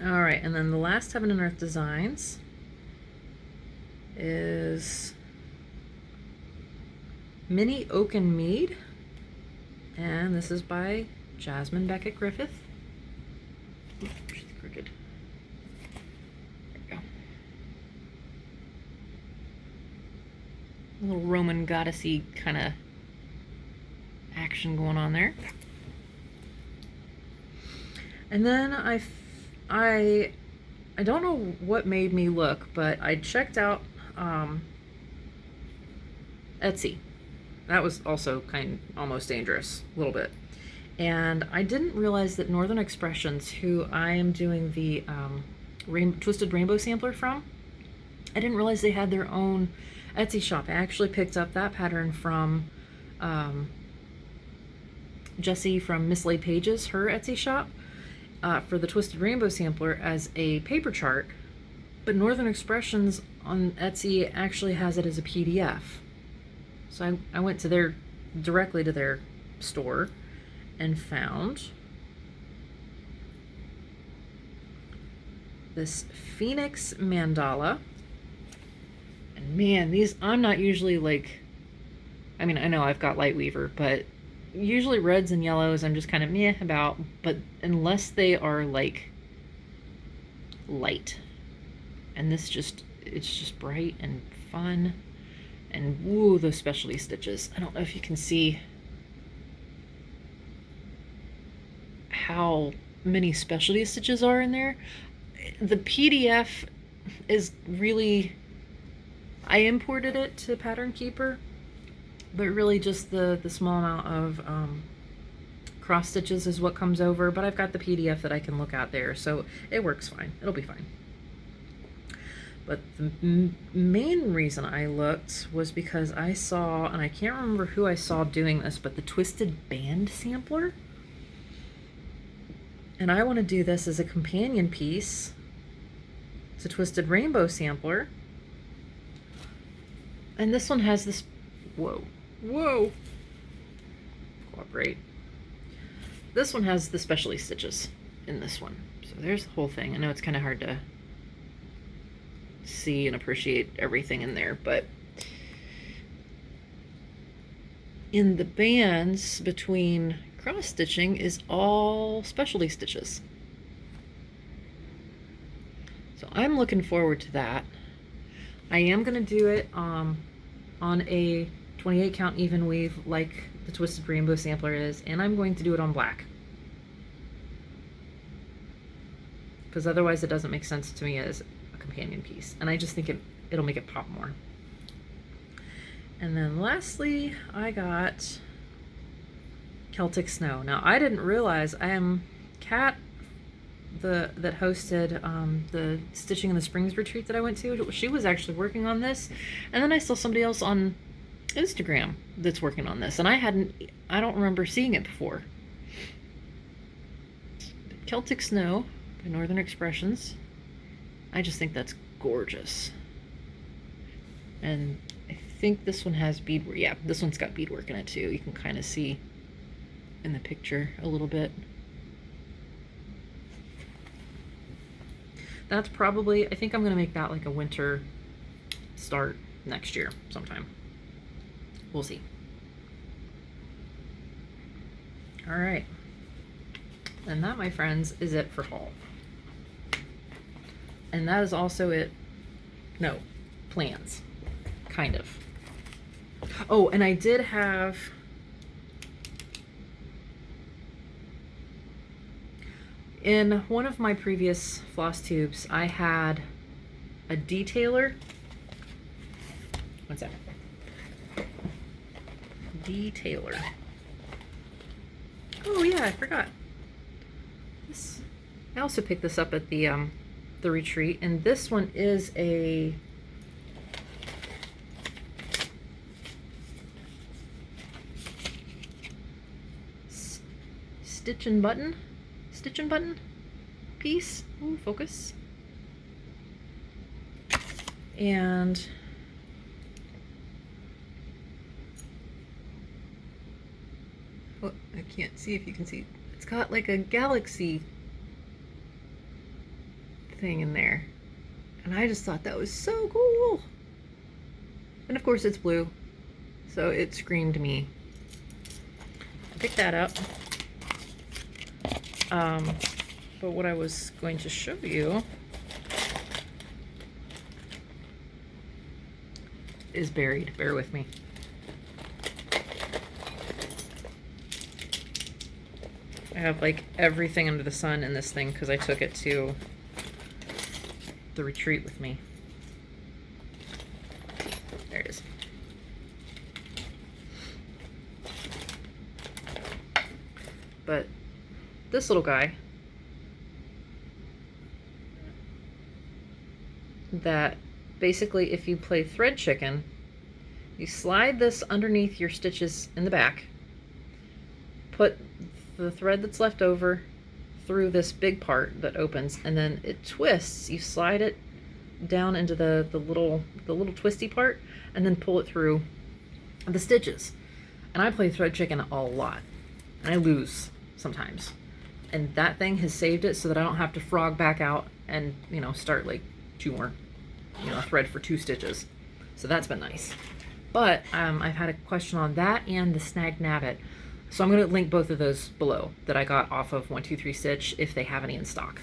All right, and then the last Heaven and Earth Designs is Mini Oaken Mead. And this is by Jasmine Beckett Griffith. Oops, she's crooked. There we go. A little Roman goddessy kind of action going on there. And then I don't know what made me look, but I checked out Etsy. That was also almost dangerous, a little bit. And I didn't realize that Northern Expressions, who I am doing the Twisted Rainbow sampler from, I didn't realize they had their own Etsy shop. I actually picked up that pattern from Jessie from Mislaid Pages, her Etsy shop, for the Twisted Rainbow sampler as a paper chart. But Northern Expressions on Etsy actually has it as a PDF. So I went to directly to their store and found this Phoenix Mandala. And man, these, I'm not usually like, I mean, I know I've got light weaver, but usually reds and yellows I'm just kind of meh about, but unless they are like light. And this just, it's just bright and fun. And woo, those specialty stitches. I don't know if you can see how many specialty stitches are in there. The PDF is really, I imported it to Pattern Keeper, but really just the small amount of cross stitches is what comes over, but I've got the PDF that I can look at there, so it works fine. It'll be fine. But the main reason I looked was because I saw, and I can't remember who I saw doing this, but the Twisted Band sampler. And I want to do this as a companion piece. It's a Twisted Rainbow sampler. And this one has this, whoa, cooperate. This one has the specialty stitches in this one. So there's the whole thing. I know it's kind of hard to see and appreciate everything in there, but in the bands between cross stitching is all specialty stitches. So I'm looking forward to that. I am going to do it on a 28 count even weave like the Twisted Rainbow sampler is, and I'm going to do it on black, because otherwise it doesn't make sense to me as a companion piece, and I just think it'll make it pop more. And then lastly, I got Celtic Snow. Now I didn't realize, Kat, that hosted the Stitching in the Springs retreat that I went to, she was actually working on this, and then I saw somebody else on Instagram that's working on this, and I don't remember seeing it before. Celtic Snow by Northern Expressions. I just think that's gorgeous. And I think this one has beadwork. Yeah, this one's got beadwork in it too. You can kind of see in the picture a little bit. That's probably, I think I'm going to make that like a winter start next year sometime. We'll see. All right. And that, my friends, is it for fall. And that is also it. No, plans. Kind of. Oh, and I did have... in one of my previous floss tubes, I had a De-Tailor. One second. De-Tailor. Oh yeah, I forgot. This, I also picked this up at the retreat, and this one is a stitch and button piece. Ooh, focus. And oh, I can't see if you can see. It's got like a galaxy thing in there, and I just thought that was so cool. And of course it's blue, so it screamed me. I picked that up. But what I was going to show you is buried. Bear with me. I have like everything under the sun in this thing because I took it to the retreat with me. There it is. But this little guy that basically, if you play thread chicken, you slide this underneath your stitches in the back, put the thread that's left over through this big part that opens, and then it twists. You slide it down into the little twisty part, and then pull it through the stitches. And I play thread chicken a lot, and I lose sometimes. And that thing has saved it so that I don't have to frog back out and, you know, start like 2 more, you know, thread for 2 stitches. So that's been nice. But I've had a question on that and the Snag Nabbit. So I'm going to link both of those below that I got off of 123 Stitch if they have any in stock.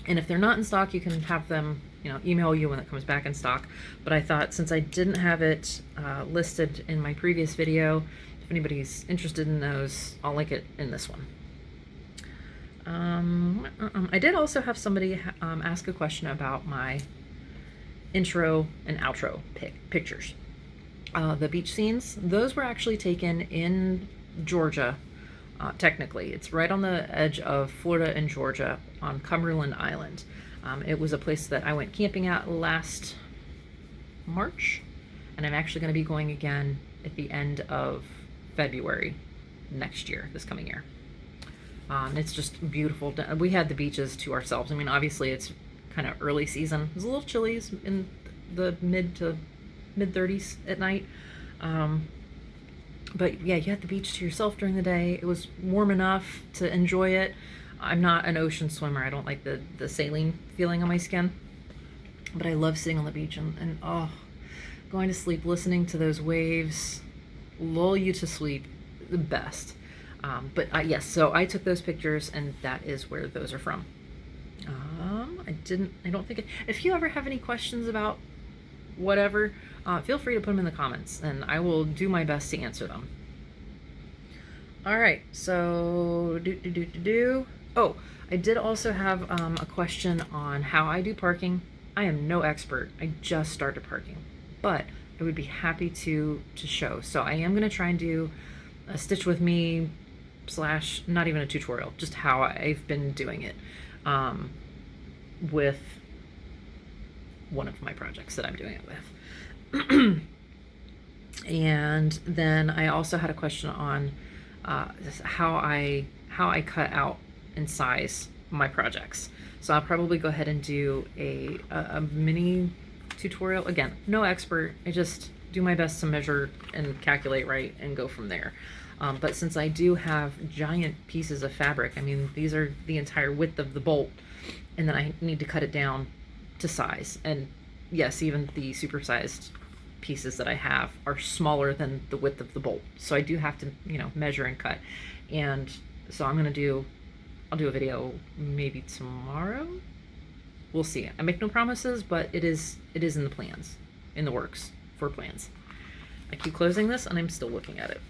And if they're not in stock, you can have them, you know, email you when it comes back in stock. But I thought since I didn't have it listed in my previous video, if anybody's interested in those, I'll link it in this one. I did also have somebody ask a question about my intro and outro pictures. The beach scenes, those were actually taken in Georgia. Technically, it's right on the edge of Florida and Georgia on Cumberland Island. It was a place that I went camping at last March, and I'm actually going to be going again at the end of February next year, this coming year. It's just beautiful. We had the beaches to ourselves. I mean, obviously it's kind of early season. It was a little chilly. It's in the mid to mid 30s at night. But yeah, you had the beach to yourself during the day. It was warm enough to enjoy it. I'm not an ocean swimmer. I don't like the saline feeling on my skin. But I love sitting on the beach and oh, going to sleep, listening to those waves, lull you to sleep, the best. But yes, so I took those pictures and that is where those are from. I don't think if you ever have any questions about whatever, feel free to put them in the comments and I will do my best to answer them. All right, so oh, I did also have a question on how I do parking. I am no expert. I just started parking, but I would be happy to show. So I am going to try and do a stitch with me / not even a tutorial, just how I've been doing it with one of my projects that I'm doing it with. And then I also had a question on how I cut out and size my projects. So I'll probably go ahead and do a mini tutorial. Again, no expert. I just do my best to measure and calculate right and go from there. But since I do have giant pieces of fabric, I mean, these are the entire width of the bolt, and then I need to cut it down to size. And yes, even the supersized pieces that I have are smaller than the width of the bolt. So I do have to, you know, measure and cut. And so I'll do a video maybe tomorrow. We'll see. I make no promises, but it is in the plans, in the works for plans. I keep closing this and I'm still looking at it.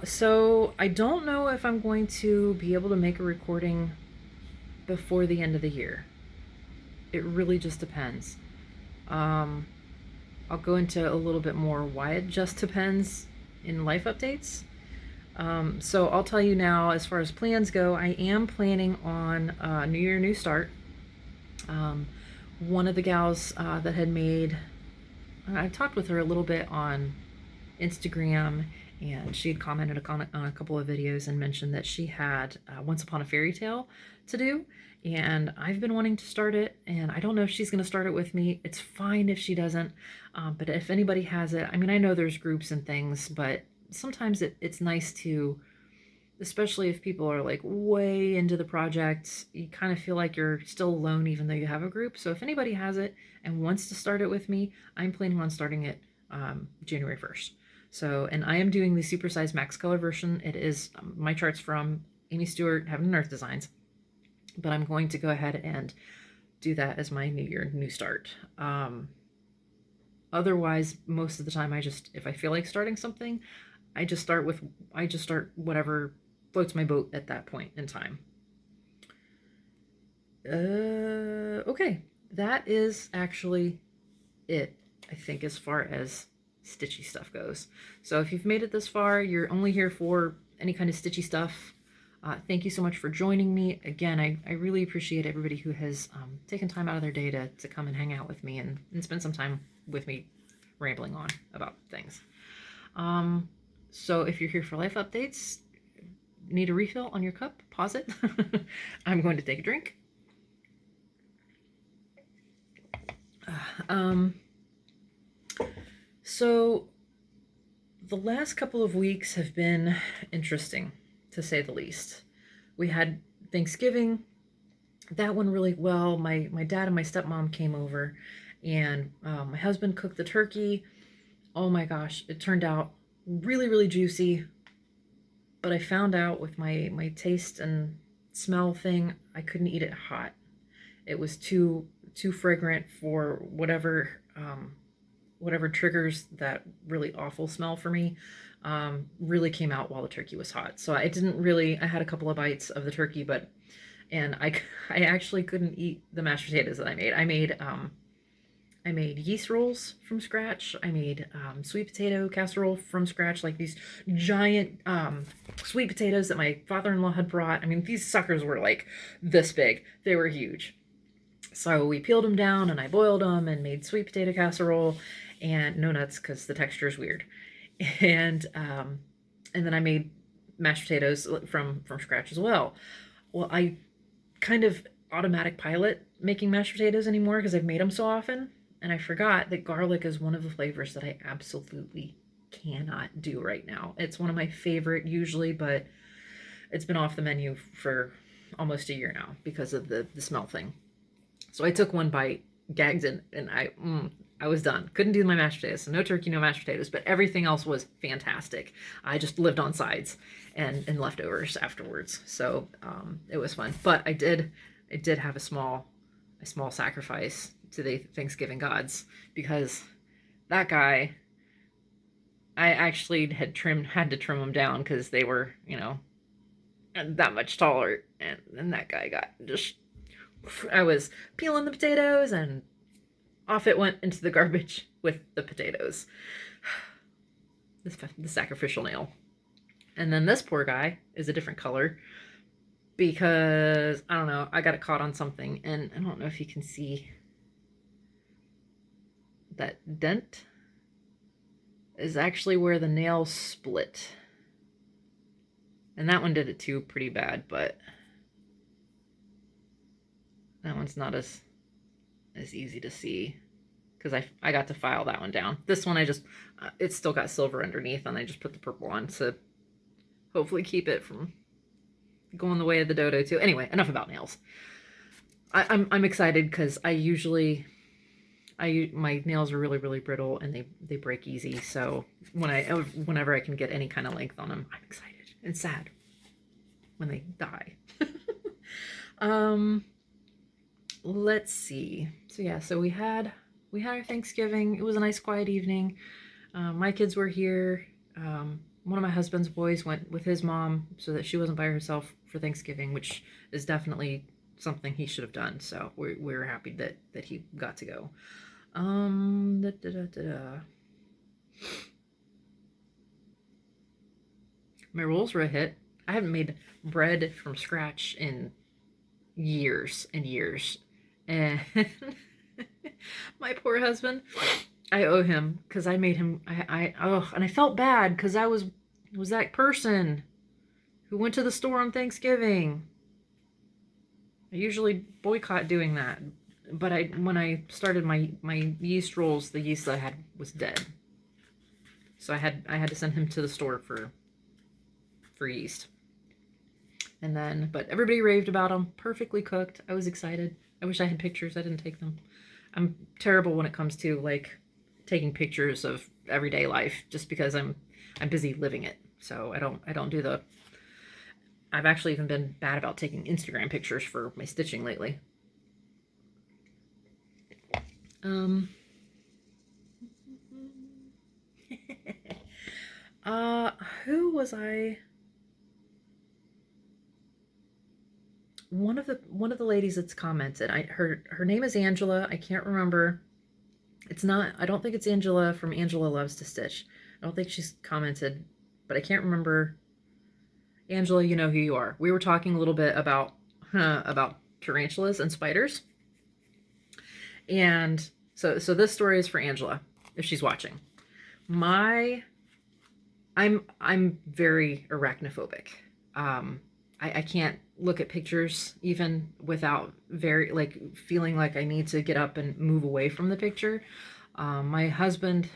So I don't know if I'm going to be able to make a recording before the end of the year. It really just depends. I'll go into a little bit more why it just depends in life updates. So I'll tell you now, as far as plans go, I am planning on New Year, New Start. One of the gals that had made, I talked with her a little bit on Instagram, and she had commented on a couple of videos and mentioned that she had Once Upon a Fairy Tale to do, and I've been wanting to start it, and I don't know if she's going to start it with me. It's fine if she doesn't, but if anybody has it, I mean, I know there's groups and things, but sometimes it's nice to, especially if people are like way into the project, you kind of feel like you're still alone even though you have a group. So if anybody has it and wants to start it with me, I'm planning on starting it January 1st. So, and I am doing the supersized max color version. It is my charts from Amy Stewart, Heaven and Earth Designs, but I'm going to go ahead and do that as my New Year, New Start. Otherwise, most of the time if I feel like starting something, I just start whatever floats my boat at that point in time. Okay, that is actually it, I think, as far as stitchy stuff goes. So if you've made it this far, you're only here for any kind of stitchy stuff. Thank you so much for joining me. Again, I really appreciate everybody who has taken time out of their day to come and hang out with me and spend some time with me rambling on about things. So if you're here for life updates, need a refill on your cup, pause it. I'm going to take a drink. So the last couple of weeks have been interesting, to say the least. We had Thanksgiving. That went really well. My dad and my stepmom came over, and my husband cooked the turkey. Oh my gosh, it turned out really, really juicy. But I found out with my taste and smell thing, I couldn't eat it hot. It was too fragrant for whatever triggers that really awful smell for me. Really came out while the turkey was hot. So I had a couple of bites of the turkey, and I actually couldn't eat the mashed potatoes that I made. I made yeast rolls from scratch. I made sweet potato casserole from scratch, like these giant sweet potatoes that my father-in-law had brought. I mean, these suckers were like this big. They were huge. So we peeled them down and I boiled them and made sweet potato casserole, and no nuts because the texture is weird. And then I made mashed potatoes from scratch as well. Well, I kind of automatic pilot making mashed potatoes anymore because I've made them so often, and I forgot that garlic is one of the flavors that I absolutely cannot do right now. It's one of my favorite usually, but it's been off the menu for almost a year now because of the smell thing. So I took one bite, gagged it, and I was done. Couldn't do my mashed potatoes. So no turkey, no mashed potatoes, but everything else was fantastic. I just lived on sides and leftovers afterwards. So it was fun. But I did have a small sacrifice to the Thanksgiving gods, because that guy, I actually had to trim them down because they were, that much taller, and that guy got just, I was peeling the potatoes and off it went into the garbage with the potatoes. The sacrificial nail. And then this poor guy is a different color because, I don't know, I got it caught on something, and I don't know if you can see that dent is actually where the nail split. And that one did it too pretty bad, but that one's not as easy to see because I got to file that one down. This one it's still got silver underneath, and I just put the purple on to hopefully keep it from going the way of the dodo too. Anyway, enough about nails. I'm excited because my nails are really, really brittle and they break easy. So whenever I can get any kind of length on them, I'm excited and sad when they die. Let's see. So yeah, so we had our Thanksgiving. It was a nice quiet evening. My kids were here. One of my husband's boys went with his mom so that she wasn't by herself for Thanksgiving, which is definitely something he should have done. So we're happy that he got to go. My rolls were a hit. I haven't made bread from scratch in years and years. And my poor husband, I owe him because I made him, and I felt bad because I was that person who went to the store on Thanksgiving. I usually boycott doing that, but when I started my yeast rolls, the yeast that I had was dead. So I had to send him to the store for yeast. And then, but everybody raved about them. Perfectly cooked. I was excited. I wish I had pictures. I didn't take them. I'm terrible when it comes to like taking pictures of everyday life, just because I'm busy living it. So I don't do the. I've actually even been bad about taking Instagram pictures for my stitching lately. Who was I? One of the ladies that's commented. Her name is Angela. I can't remember. It's not. I don't think it's Angela from Angela Loves to Stitch. I don't think she's commented, but I can't remember. Angela, you know who you are. We were talking a little bit about tarantulas and spiders. And so this story is for Angela, if she's watching. I'm very arachnophobic. I can't look at pictures even without feeling like I need to get up and move away from the picture. My husband,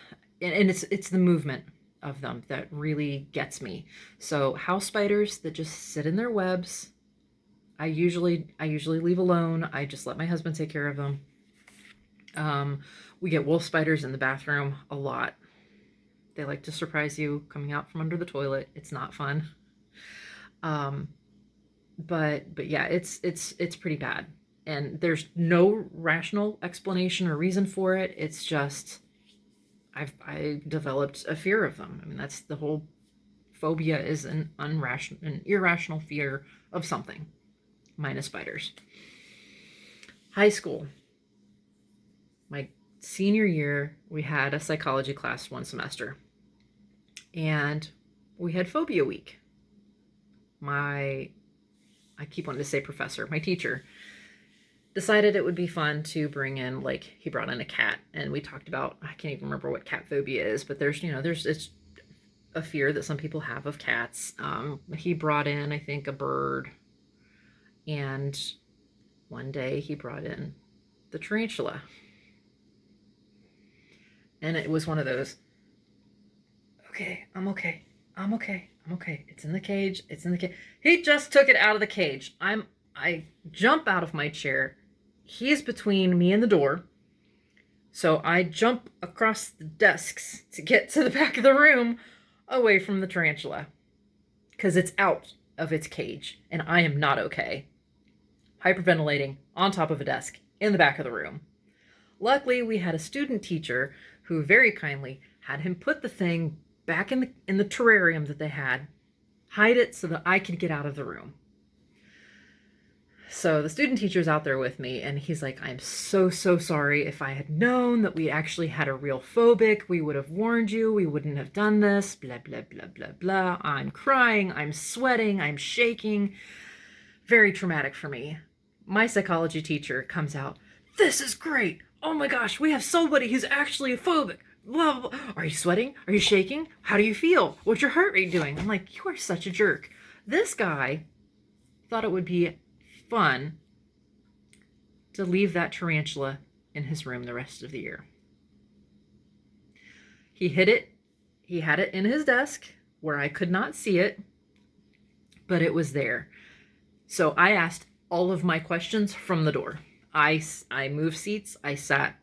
and it's the movement of them that really gets me. So house spiders that just sit in their webs, I usually leave alone. I just let my husband take care of them. We get wolf spiders in the bathroom a lot. They like to surprise you coming out from under the toilet. It's not fun. But yeah, it's pretty bad. And there's no rational explanation or reason for it. It's just I developed a fear of them. I mean, that's the whole phobia, is an irrational fear of something, minus spiders. High school. My senior year, we had a psychology class one semester, and we had phobia week. I keep wanting to say professor, my teacher, decided it would be fun to bring in, like, he brought in a cat, and we talked about, I can't even remember what cat phobia is, but it's a fear that some people have of cats. He brought in, I think, a bird, and one day he brought in the tarantula. And it was one of those, okay, I'm okay. It's in the cage. He just took it out of the cage. I jump out of my chair. He's between me and the door. So I jump across the desks to get to the back of the room away from the tarantula, because it's out of its cage and I am not okay. Hyperventilating on top of a desk in the back of the room. Luckily, we had a student teacher who very kindly had him put the thing back in the terrarium that they had, hide it so that I could get out of the room. So the student teacher's out there with me, and he's like, I'm so sorry. If I had known that we actually had a real phobic, we would have warned you. We wouldn't have done this, blah, blah, blah, blah, blah. I'm crying, I'm sweating, I'm shaking. Very traumatic for me. My psychology teacher comes out, this is great. Oh my gosh, we have somebody who's actually a phobic. Blah, blah, blah. Are you sweating? Are you shaking? How do you feel? What's your heart rate doing? I'm like, you are such a jerk. This guy thought it would be fun to leave that tarantula in his room the rest of the year. He hid it. He had it in his desk where I could not see it, but it was there. So I asked all of my questions from the door. I moved seats. I sat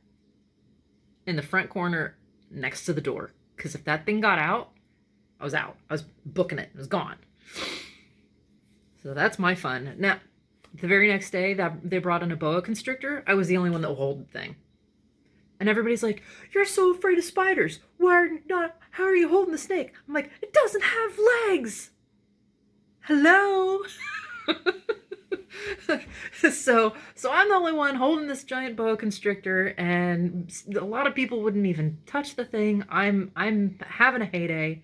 in the front corner next to the door, because if that thing got out, I was out. I was booking it. It was gone. So that's my fun. Now, the very next day that they brought in a boa constrictor, I was the only one that would hold the thing. And everybody's like, you're so afraid of spiders. How are you holding the snake? I'm like, it doesn't have legs. Hello? So I'm the only one holding this giant boa constrictor, and a lot of people wouldn't even touch the thing. I'm having a heyday.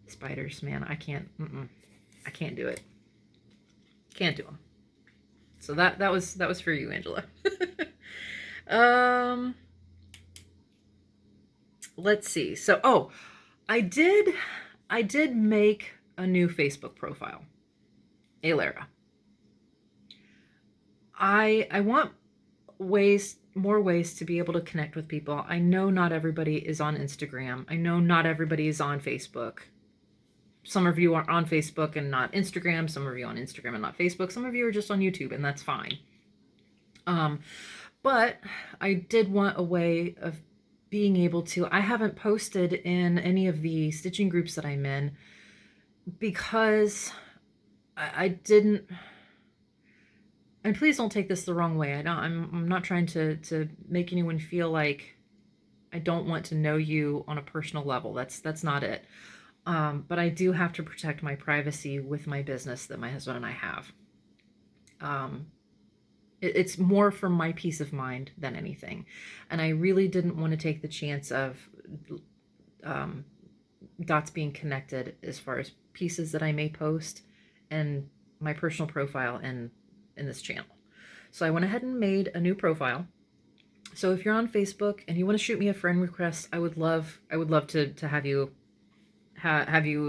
Spiders, man, I can't do it. Can't do them. So that was for you, Angela. Let's see. So, I did make a new Facebook profile. Alara. I want more ways to be able to connect with people. I know not everybody is on Instagram. I know not everybody is on Facebook. Some of you are on Facebook and not Instagram. Some of you on Instagram and not Facebook. Some of you are just on YouTube, and that's fine. But I did want a way of being able to, I haven't posted in any of the stitching groups that I'm in because I didn't, and please don't take this the wrong way. I'm not trying to make anyone feel like I don't want to know you on a personal level. That's not it. But I do have to protect my privacy with my business that my husband and I have. It's more for my peace of mind than anything. And I really didn't want to take the chance of dots being connected as far as pieces that I may post and my personal profile in this channel. So I went ahead and made a new profile. So if you're on Facebook and you want to shoot me a friend request, I would love to have you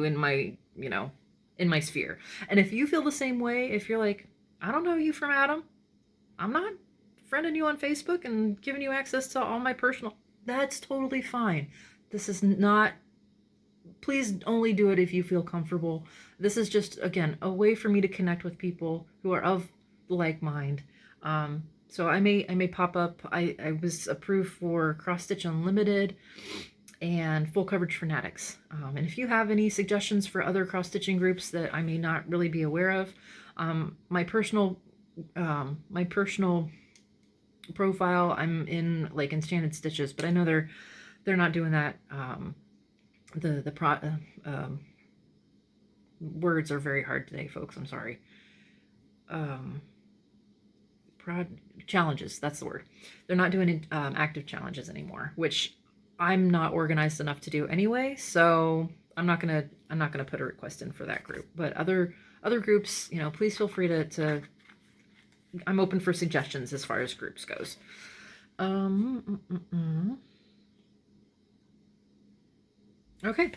in my, in my sphere. And if you feel the same way, if you're like, I don't know you from Adam, I'm not friending you on Facebook and giving you access to all my personal That's totally fine. This is not, please only do it if you feel comfortable. This is just, again, a way for me to connect with people who are of like mind. So I may pop up. I was approved for Cross Stitch Unlimited and Full Coverage Fanatics. And if you have any suggestions for other cross stitching groups that I may not really be aware of, my personal profile, I'm in like Enchanted Stitches, but I know they're not doing that. Words are very hard today, folks. I'm sorry. Challenges, that's the word. They're not doing active challenges anymore, which I'm not organized enough to do anyway, so I'm not gonna put a request in for that group. But other groups, you know, please feel free to I'm open for suggestions as far as groups goes. Okay.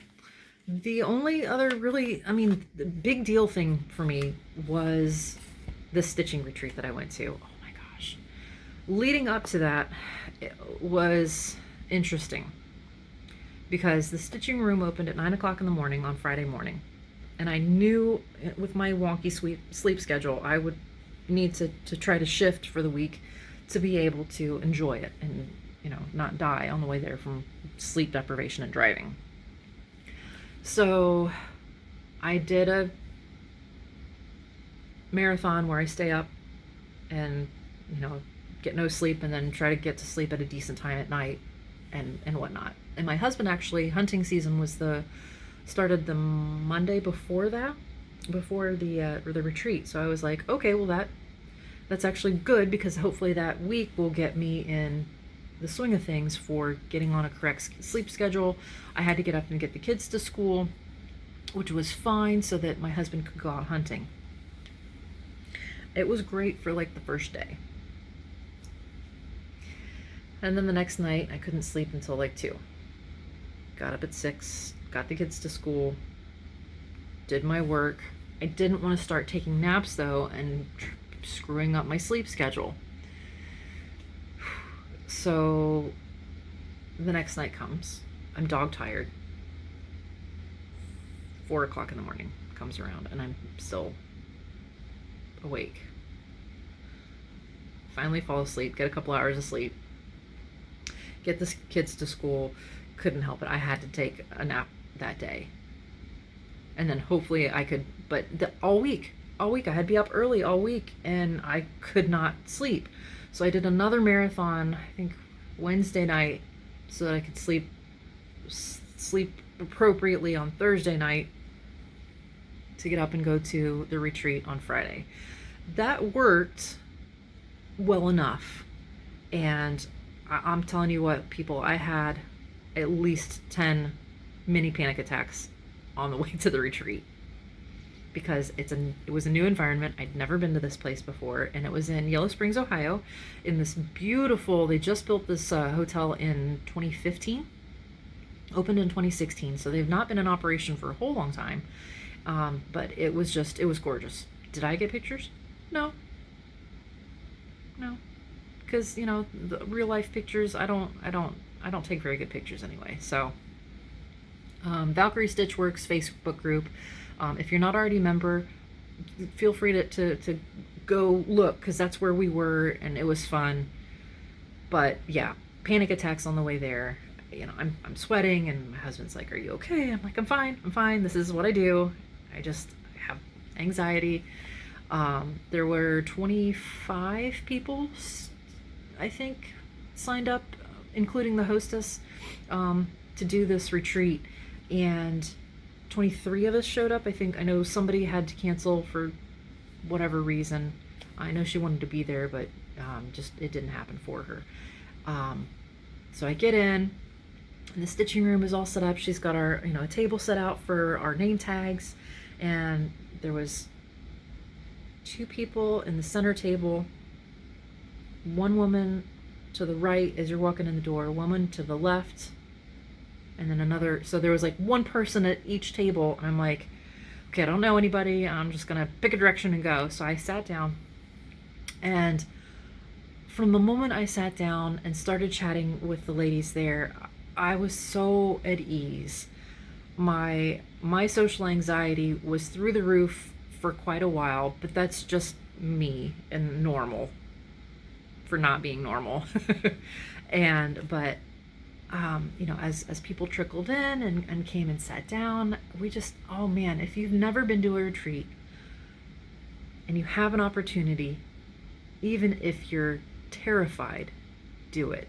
The only other really, I mean, the big deal thing for me was the stitching retreat that I went to. Oh my gosh. Leading up to that, it was interesting because the stitching room opened at 9 o'clock in the morning on Friday morning. And I knew with my wonky sleep schedule, I would need to try to shift for the week to be able to enjoy it and, you know, not die on the way there from sleep deprivation and driving. So I did a marathon where I stay up and, you know, get no sleep and then try to get to sleep at a decent time at night and whatnot. And my husband, actually, hunting season was started the Monday before that, before the retreat. So I was like, okay, well that's actually good, because hopefully that week will get me in the swing of things for getting on a correct sleep schedule. I had to get up and get the kids to school, which was fine, so that my husband could go out hunting. It was great for like the first day. And then the next night I couldn't sleep until like 2. Got up at 6, got the kids to school, did my work. I didn't want to start taking naps though and screwing up my sleep schedule. So the next night comes. I'm dog tired. 4 o'clock in the morning comes around and I'm still awake. Finally fall asleep, get a couple hours of sleep, get the kids to school. Couldn't help it. I had to take a nap that day. And then hopefully I could, but all week I had to be up early all week and I could not sleep. So I did another marathon, I think Wednesday night, so that I could sleep appropriately on Thursday night to get up and go to the retreat on Friday. That worked well enough. And I'm telling you what, people, I had at least 10 mini panic attacks on the way to the retreat, because it was a new environment. I'd never been to this place before, and it was in Yellow Springs, Ohio, in this beautiful, they just built this hotel in 2015, opened in 2016, so they've not been in operation for a whole long time, but it was gorgeous. Did I get pictures? No, because, you know, the real life pictures, I don't take very good pictures anyway. So Valkyrie Stitchworks Facebook group, if you're not already a member, feel free to go look, because that's where we were and it was fun. But yeah, panic attacks on the way there. You know, I'm sweating and my husband's like, are you okay? I'm like, I'm fine. This is what I do. I have anxiety. There were 25 people, I think, signed up, including the hostess, to do this retreat, and 23 of us showed up. I know somebody had to cancel for whatever reason. I know she wanted to be there, but just it didn't happen for her. So I get in, and the stitching room is all set up. She's got our, a table set out for our name tags, and there was 2 people in the center table, one woman to the right as you're walking in the door, a woman to the left, and then another. So there was like one person at each table, and I'm like, okay, I don't know anybody, I'm just gonna pick a direction and go. So I sat down, and from the moment I sat down and started chatting with the ladies there, I was so at ease. My social anxiety was through the roof for quite a while, but that's just me and normal for not being normal. But as people trickled in and came and sat down, we just, oh man, if you've never been to a retreat and you have an opportunity, even if you're terrified, do it,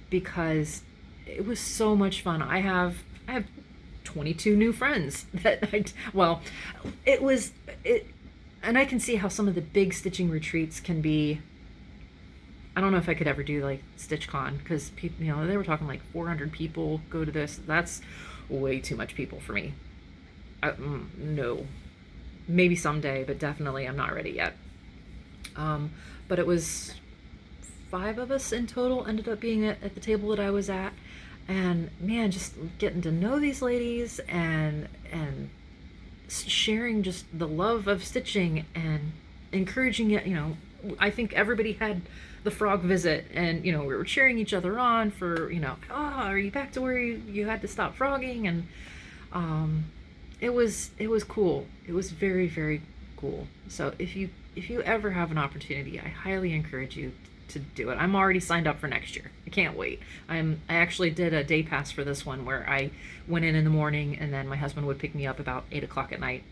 because it was so much fun. I have 22 new friends that and I can see how some of the big stitching retreats can be. I don't know if I could ever do like StitchCon, because people, they were talking like 400 people go to this. That's way too much people for me. No, maybe someday, but definitely I'm not ready yet. But it was 5 of us in total ended up being at the table that I was at, and man, just getting to know these ladies and sharing just the love of stitching and encouraging it. I think everybody had the frog visit, and we were cheering each other on for are you back to where you had to stop frogging? And it was cool. It was very, very cool. So if you ever have an opportunity, I highly encourage you to do it. I'm already signed up for next year. I can't wait. I actually did a day pass for this one, where I went in the morning, and then my husband would pick me up about 8 o'clock at night.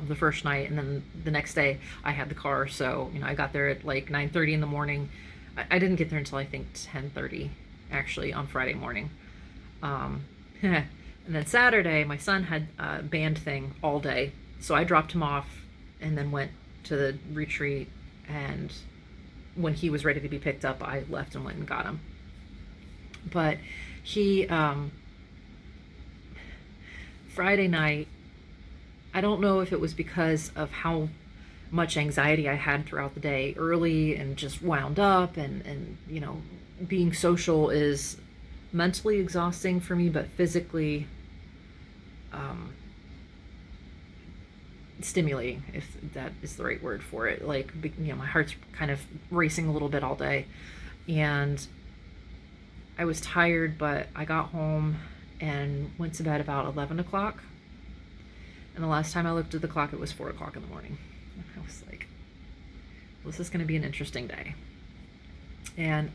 The first night, and then the next day I had the car, so I got there at like 9:30 in the morning. I didn't get there until I think 10:30 actually on Friday morning. And then Saturday my son had a band thing all day, so I dropped him off and then went to the retreat, and when he was ready to be picked up, I left and went and got him. But he Friday night, I don't know if it was because of how much anxiety I had throughout the day early and just wound up, and being social is mentally exhausting for me, but physically stimulating, if that is the right word for it. Like, my heart's kind of racing a little bit all day, and I was tired, but I got home and went to bed about 11 o'clock. And the last time I looked at the clock, it was 4 o'clock in the morning. I was like, this is going to be an interesting day. And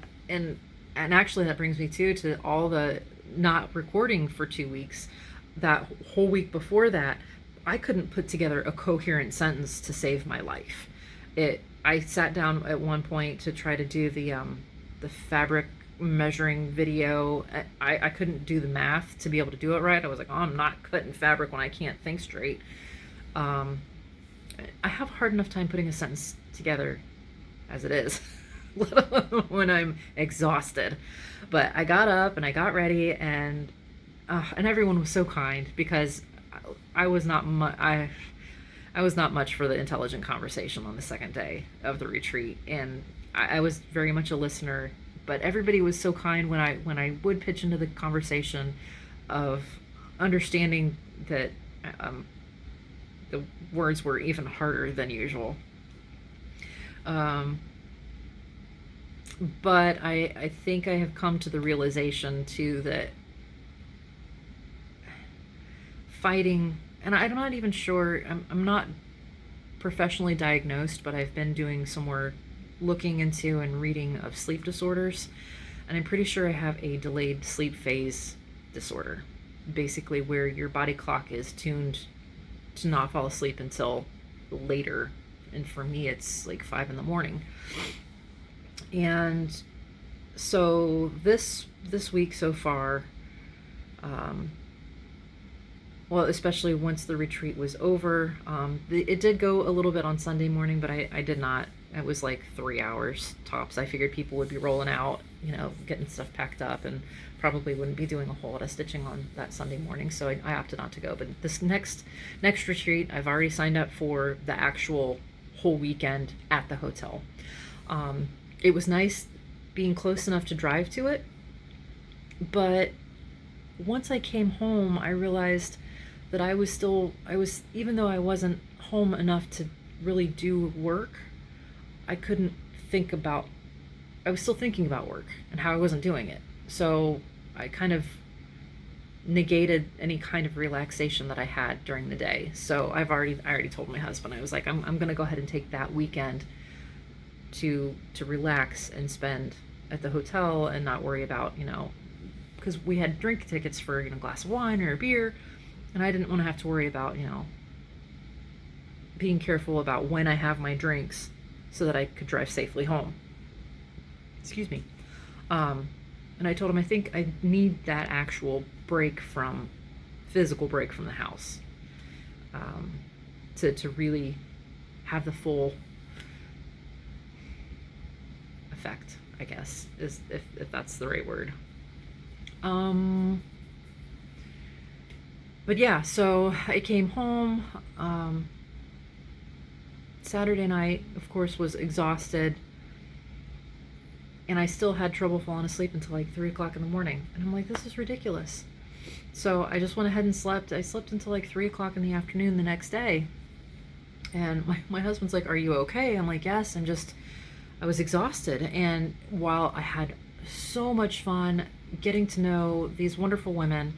actually that brings me to all the not recording for 2 weeks. That whole week before that, I couldn't put together a coherent sentence to save my life. I sat down at one point to try to do the fabric measuring video. I couldn't do the math to be able to do it right. I was like, I'm not cutting fabric when I can't think straight. I have a hard enough time putting a sentence together as it is, let alone when I'm exhausted. But I got up and I got ready, and everyone was so kind, because I was not much for the intelligent conversation on the second day of the retreat, and I was very much a listener. But everybody was so kind when I would pitch into the conversation, of understanding that the words were even harder than usual. But I think I have come to the realization too that fighting, and I'm not even sure, I'm not professionally diagnosed, but I've been doing some more looking into and reading of sleep disorders, and I'm pretty sure I have a delayed sleep phase disorder, basically where your body clock is tuned to not fall asleep until later, and for me it's like 5 in the morning. And so this week so far, well, especially once the retreat was over, it did go a little bit on Sunday morning, but I did not. It was like 3 hours tops. I figured people would be rolling out, getting stuff packed up, and probably wouldn't be doing a whole lot of stitching on that Sunday morning, so I opted not to go. But this next retreat, I've already signed up for the actual whole weekend at the hotel. It was nice being close enough to drive to it, but once I came home, I realized that I was, even though I wasn't home enough to really do work, I couldn't think about I was still thinking about work and how I wasn't doing it. So I kind of negated any kind of relaxation that I had during the day. So I already told my husband, I was like, I'm going to go ahead and take that weekend to relax and spend at the hotel and not worry about, because we had drink tickets for, a glass of wine or a beer, and I didn't want to have to worry about, being careful about when I have my drinks so that I could drive safely home. Excuse me. And I told him I think I need that actual physical break from the house, to really have the full effect, I guess, is if that's the right word. But yeah, so I came home. Saturday night, of course, was exhausted. And I still had trouble falling asleep until like 3 o'clock in the morning. And I'm like, this is ridiculous. So I just went ahead and slept. I slept until like 3 o'clock in the afternoon the next day. And my husband's like, are you okay? I'm like, yes, I was exhausted. And while I had so much fun getting to know these wonderful women,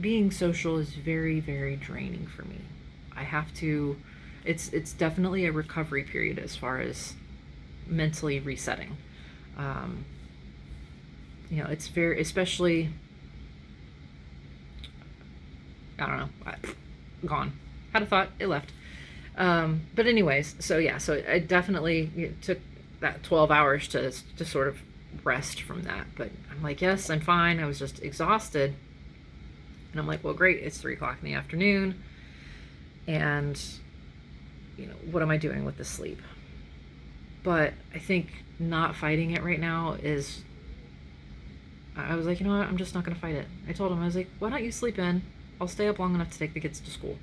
being social is very, very draining for me. I have to, it's definitely a recovery period as far as mentally resetting. It's very, especially, I don't know, gone. Had a thought, it left. But anyways, so I definitely took that 12 hours to sort of rest from that. But I'm like, yes, I'm fine. I was just exhausted. And I'm like, well, great. It's 3 o'clock in the afternoon. And, what am I doing with the sleep? But I think not fighting it right now I was like, you know what? I'm just not going to fight it. I told him, I was like, why don't you sleep in? I'll stay up long enough to take the kids to school.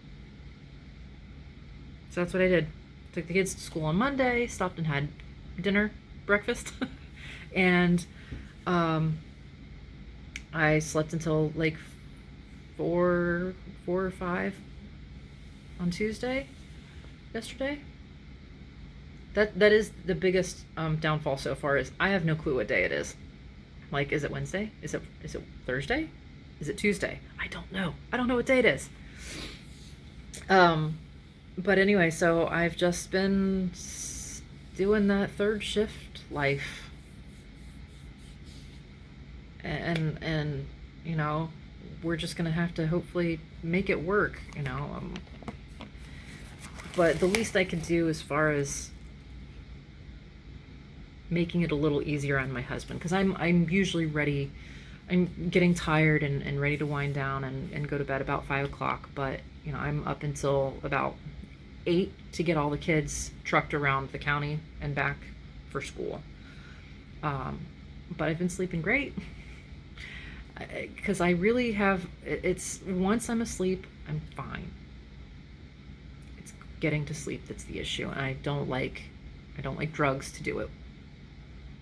So that's what I did. Took the kids to school on Monday, stopped and had dinner, breakfast. And I slept until like 4 or 5 on Tuesday, yesterday. That is the biggest downfall so far, is I have no clue what day it is. Like, is it Wednesday? Is it Thursday? Is it Tuesday? I don't know. I don't know what day it is. But anyway, so I've just been doing that third shift life. And we're just going to have to hopefully make it work, But the least I can do as far as making it a little easier on my husband, because I'm usually ready. I'm getting tired and ready to wind down and go to bed about 5 o'clock, but I'm up until about 8 to get all the kids trucked around the county and back for school. But I've been sleeping great, because I really have, it's once I'm asleep, I'm fine. It's getting to sleep that's the issue, and I don't like drugs to do it.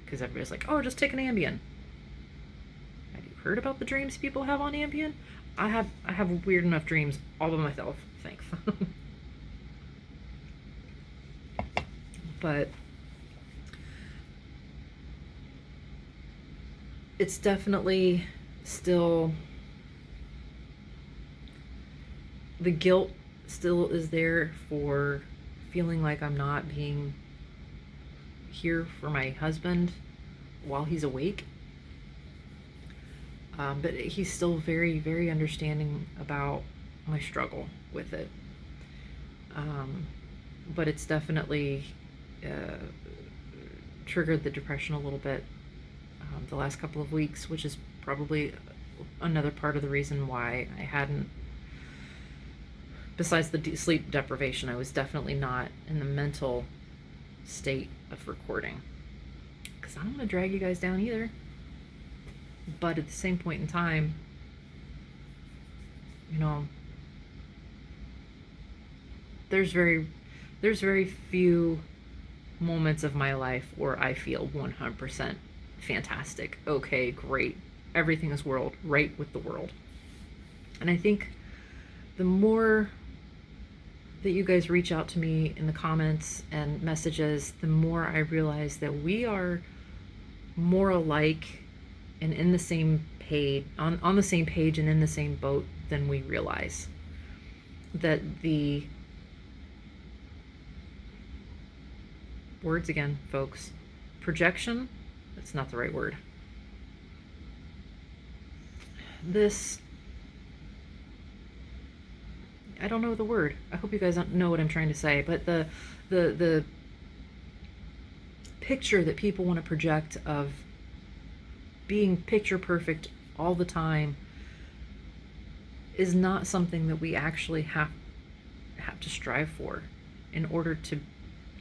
Because everybody's like, oh, just take an Ambien. Have you heard about the dreams people have on Ambien? I have weird enough dreams all by myself, thanks. But it's definitely still, the guilt still is there for feeling like I'm not being here for my husband while he's awake. But he's still very, very understanding about my struggle with it. But it's definitely triggered the depression a little bit the last couple of weeks, which is probably another part of the reason why I hadn't, besides the sleep deprivation, I was definitely not in the mental state of recording, because I don't want to drag you guys down either. But at the same point in time, there's very few moments of my life where I feel 100% fantastic, okay, great, everything is right with the world. And I think the more that you guys reach out to me in the comments and messages, the more I realize that we are more alike and in the same page, on the same page and in the same boat than we realize. That the words again, folks, projection, that's not the right word. This, I don't know the word. I hope you guys know what I'm trying to say, but the picture that people want to project of being picture perfect all the time is not something that we actually have to strive for in order to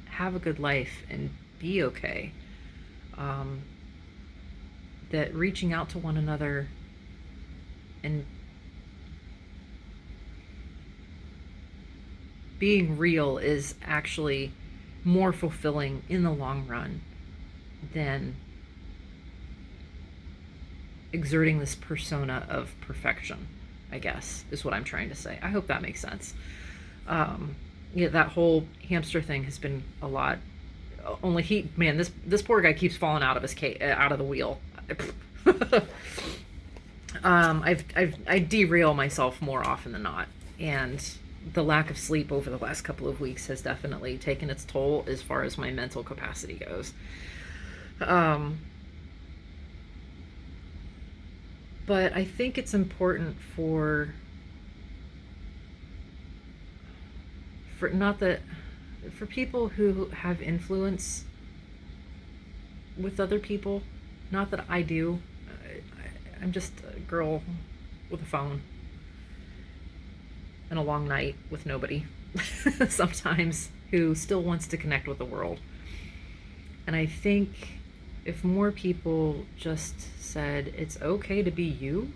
have a good life and be okay. That reaching out to one another and being real is actually more fulfilling in the long run than exerting this persona of perfection, I guess, is what I'm trying to say. I hope that makes sense. Yeah, that whole hamster thing has been a lot. Only man, this poor guy keeps falling out of his out of the wheel. I derail myself more often than not, and the lack of sleep over the last couple of weeks has definitely taken its toll as far as my mental capacity goes. But I think it's important for people who have influence with other people, not that I do. I'm just a girl with a phone and a long night with nobody sometimes, who still wants to connect with the world. And I think if more people just said it's okay to be you,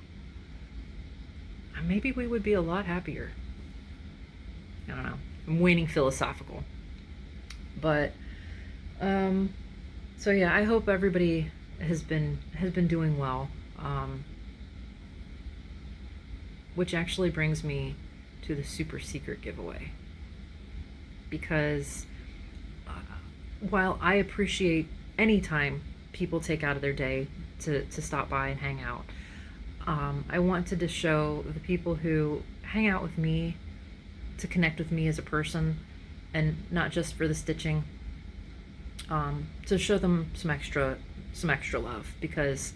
maybe we would be a lot happier. I don't know. I'm waning philosophical. But so yeah, I hope everybody has been doing well. Which actually brings me to the super secret giveaway. Because while I appreciate any time people take out of their day to stop by and hang out, I wanted to show the people who hang out with me to connect with me as a person, and not just for the stitching, to show them some extra love, because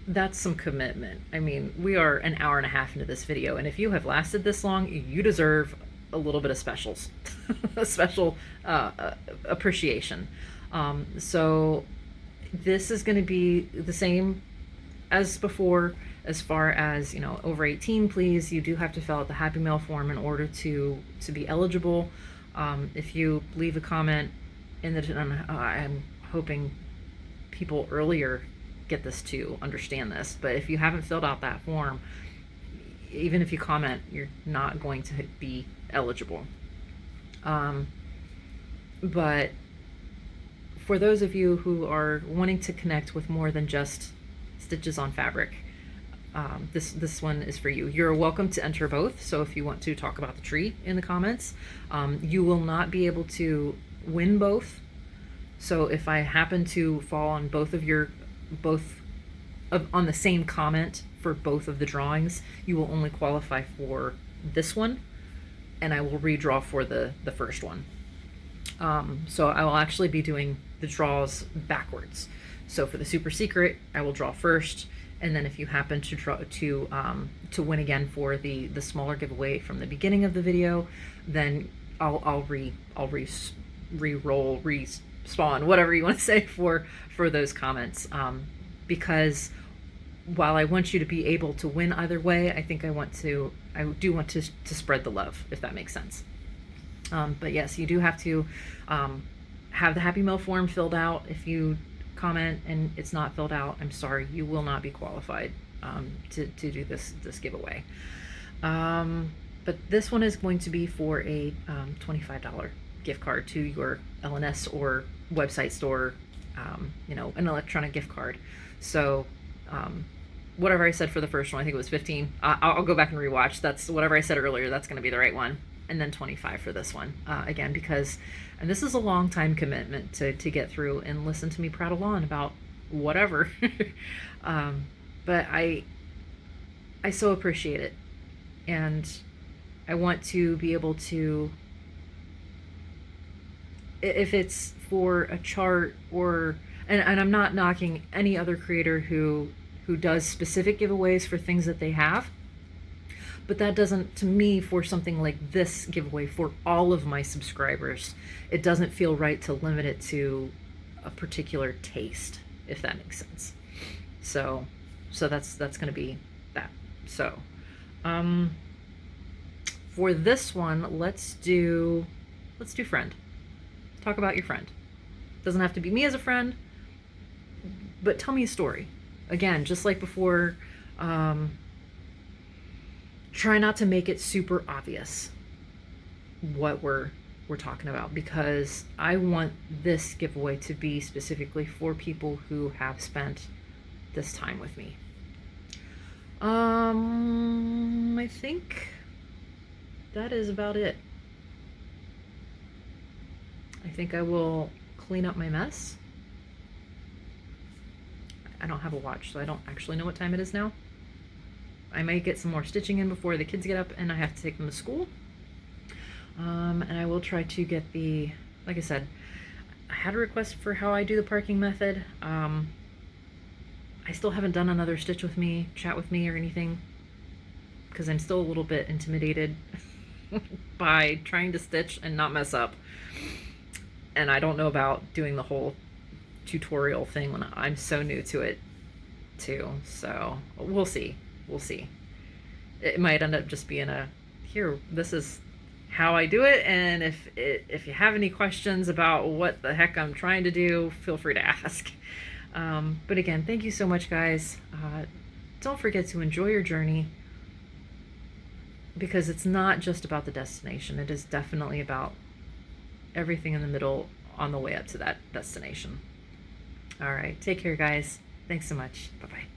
that's some commitment. I mean, we are an hour and a half into this video, and if you have lasted this long, you deserve a little bit of specials, a special appreciation. So this is going to be the same as before. As far as, you know, over 18, please, you do have to fill out the Happy Mail form in order to be eligible. If you leave a comment in the, I'm hoping people earlier get this to understand this, but if you haven't filled out that form, even if you comment, you're not going to be eligible. But for those of you who are wanting to connect with more than just stitches on fabric, this one is for you. You're welcome to enter both. So if you want to talk about the tree in the comments, you will not be able to win both. So if I happen to fall on on the same comment for both of the drawings, you will only qualify for this one, and I will redraw for the first one. So I will actually be doing the draws backwards. So for the super secret, I will draw first, and then if you happen to draw to win again for the smaller giveaway from the beginning of the video, then I'll re-roll, respawn, whatever you want to say for those comments. Because while I want you to be able to win either way, I think I do want to spread the love, if that makes sense. But yes, you do have to have the Happy Mail form filled out. If you comment and it's not filled out, I'm sorry, you will not be qualified to do this giveaway. But this one is going to be for a $25 gift card to your LNS or website store, you know, an electronic gift card. So whatever I said for the first one, I think it was 15. I'll go back and rewatch. That's whatever I said earlier. That's going to be the right one. and then 25 for this one. Again, because, and this is a long time commitment to get through and listen to me prattle on about whatever. But I so appreciate it. And I want to be able to, if it's for a chart or, and I'm not knocking any other creator who does specific giveaways for things that they have, but that doesn't, to me, for something like this giveaway for all of my subscribers, it doesn't feel right to limit it to a particular taste, if that makes sense. So that's going to be that. So for this one, let's do friend. Talk about your friend. Doesn't have to be me as a friend, but tell me a story. Again, just like before, try not to make it super obvious what we're talking about, because I want this giveaway to be specifically for people who have spent this time with me. I think that is about it. I think I will clean up my mess. I don't have a watch, so I don't actually know what time it is now. I might get some more stitching in before the kids get up and I have to take them to school. And I will try to get the, like I said, I had a request for how I do the parking method. I still haven't done another stitch with me, chat with me or anything, because I'm still a little bit intimidated by trying to stitch and not mess up. And I don't know about doing the whole tutorial thing when I'm so new to it too. So we'll see. We'll see. It might end up just being a, here, this is how I do it, and if you have any questions about what the heck I'm trying to do, feel free to ask. But again, thank you so much, guys. Don't forget to enjoy your journey, because it's not just about the destination. It is definitely about everything in the middle on the way up to that destination. All right, take care, guys. Thanks so much. Bye-bye.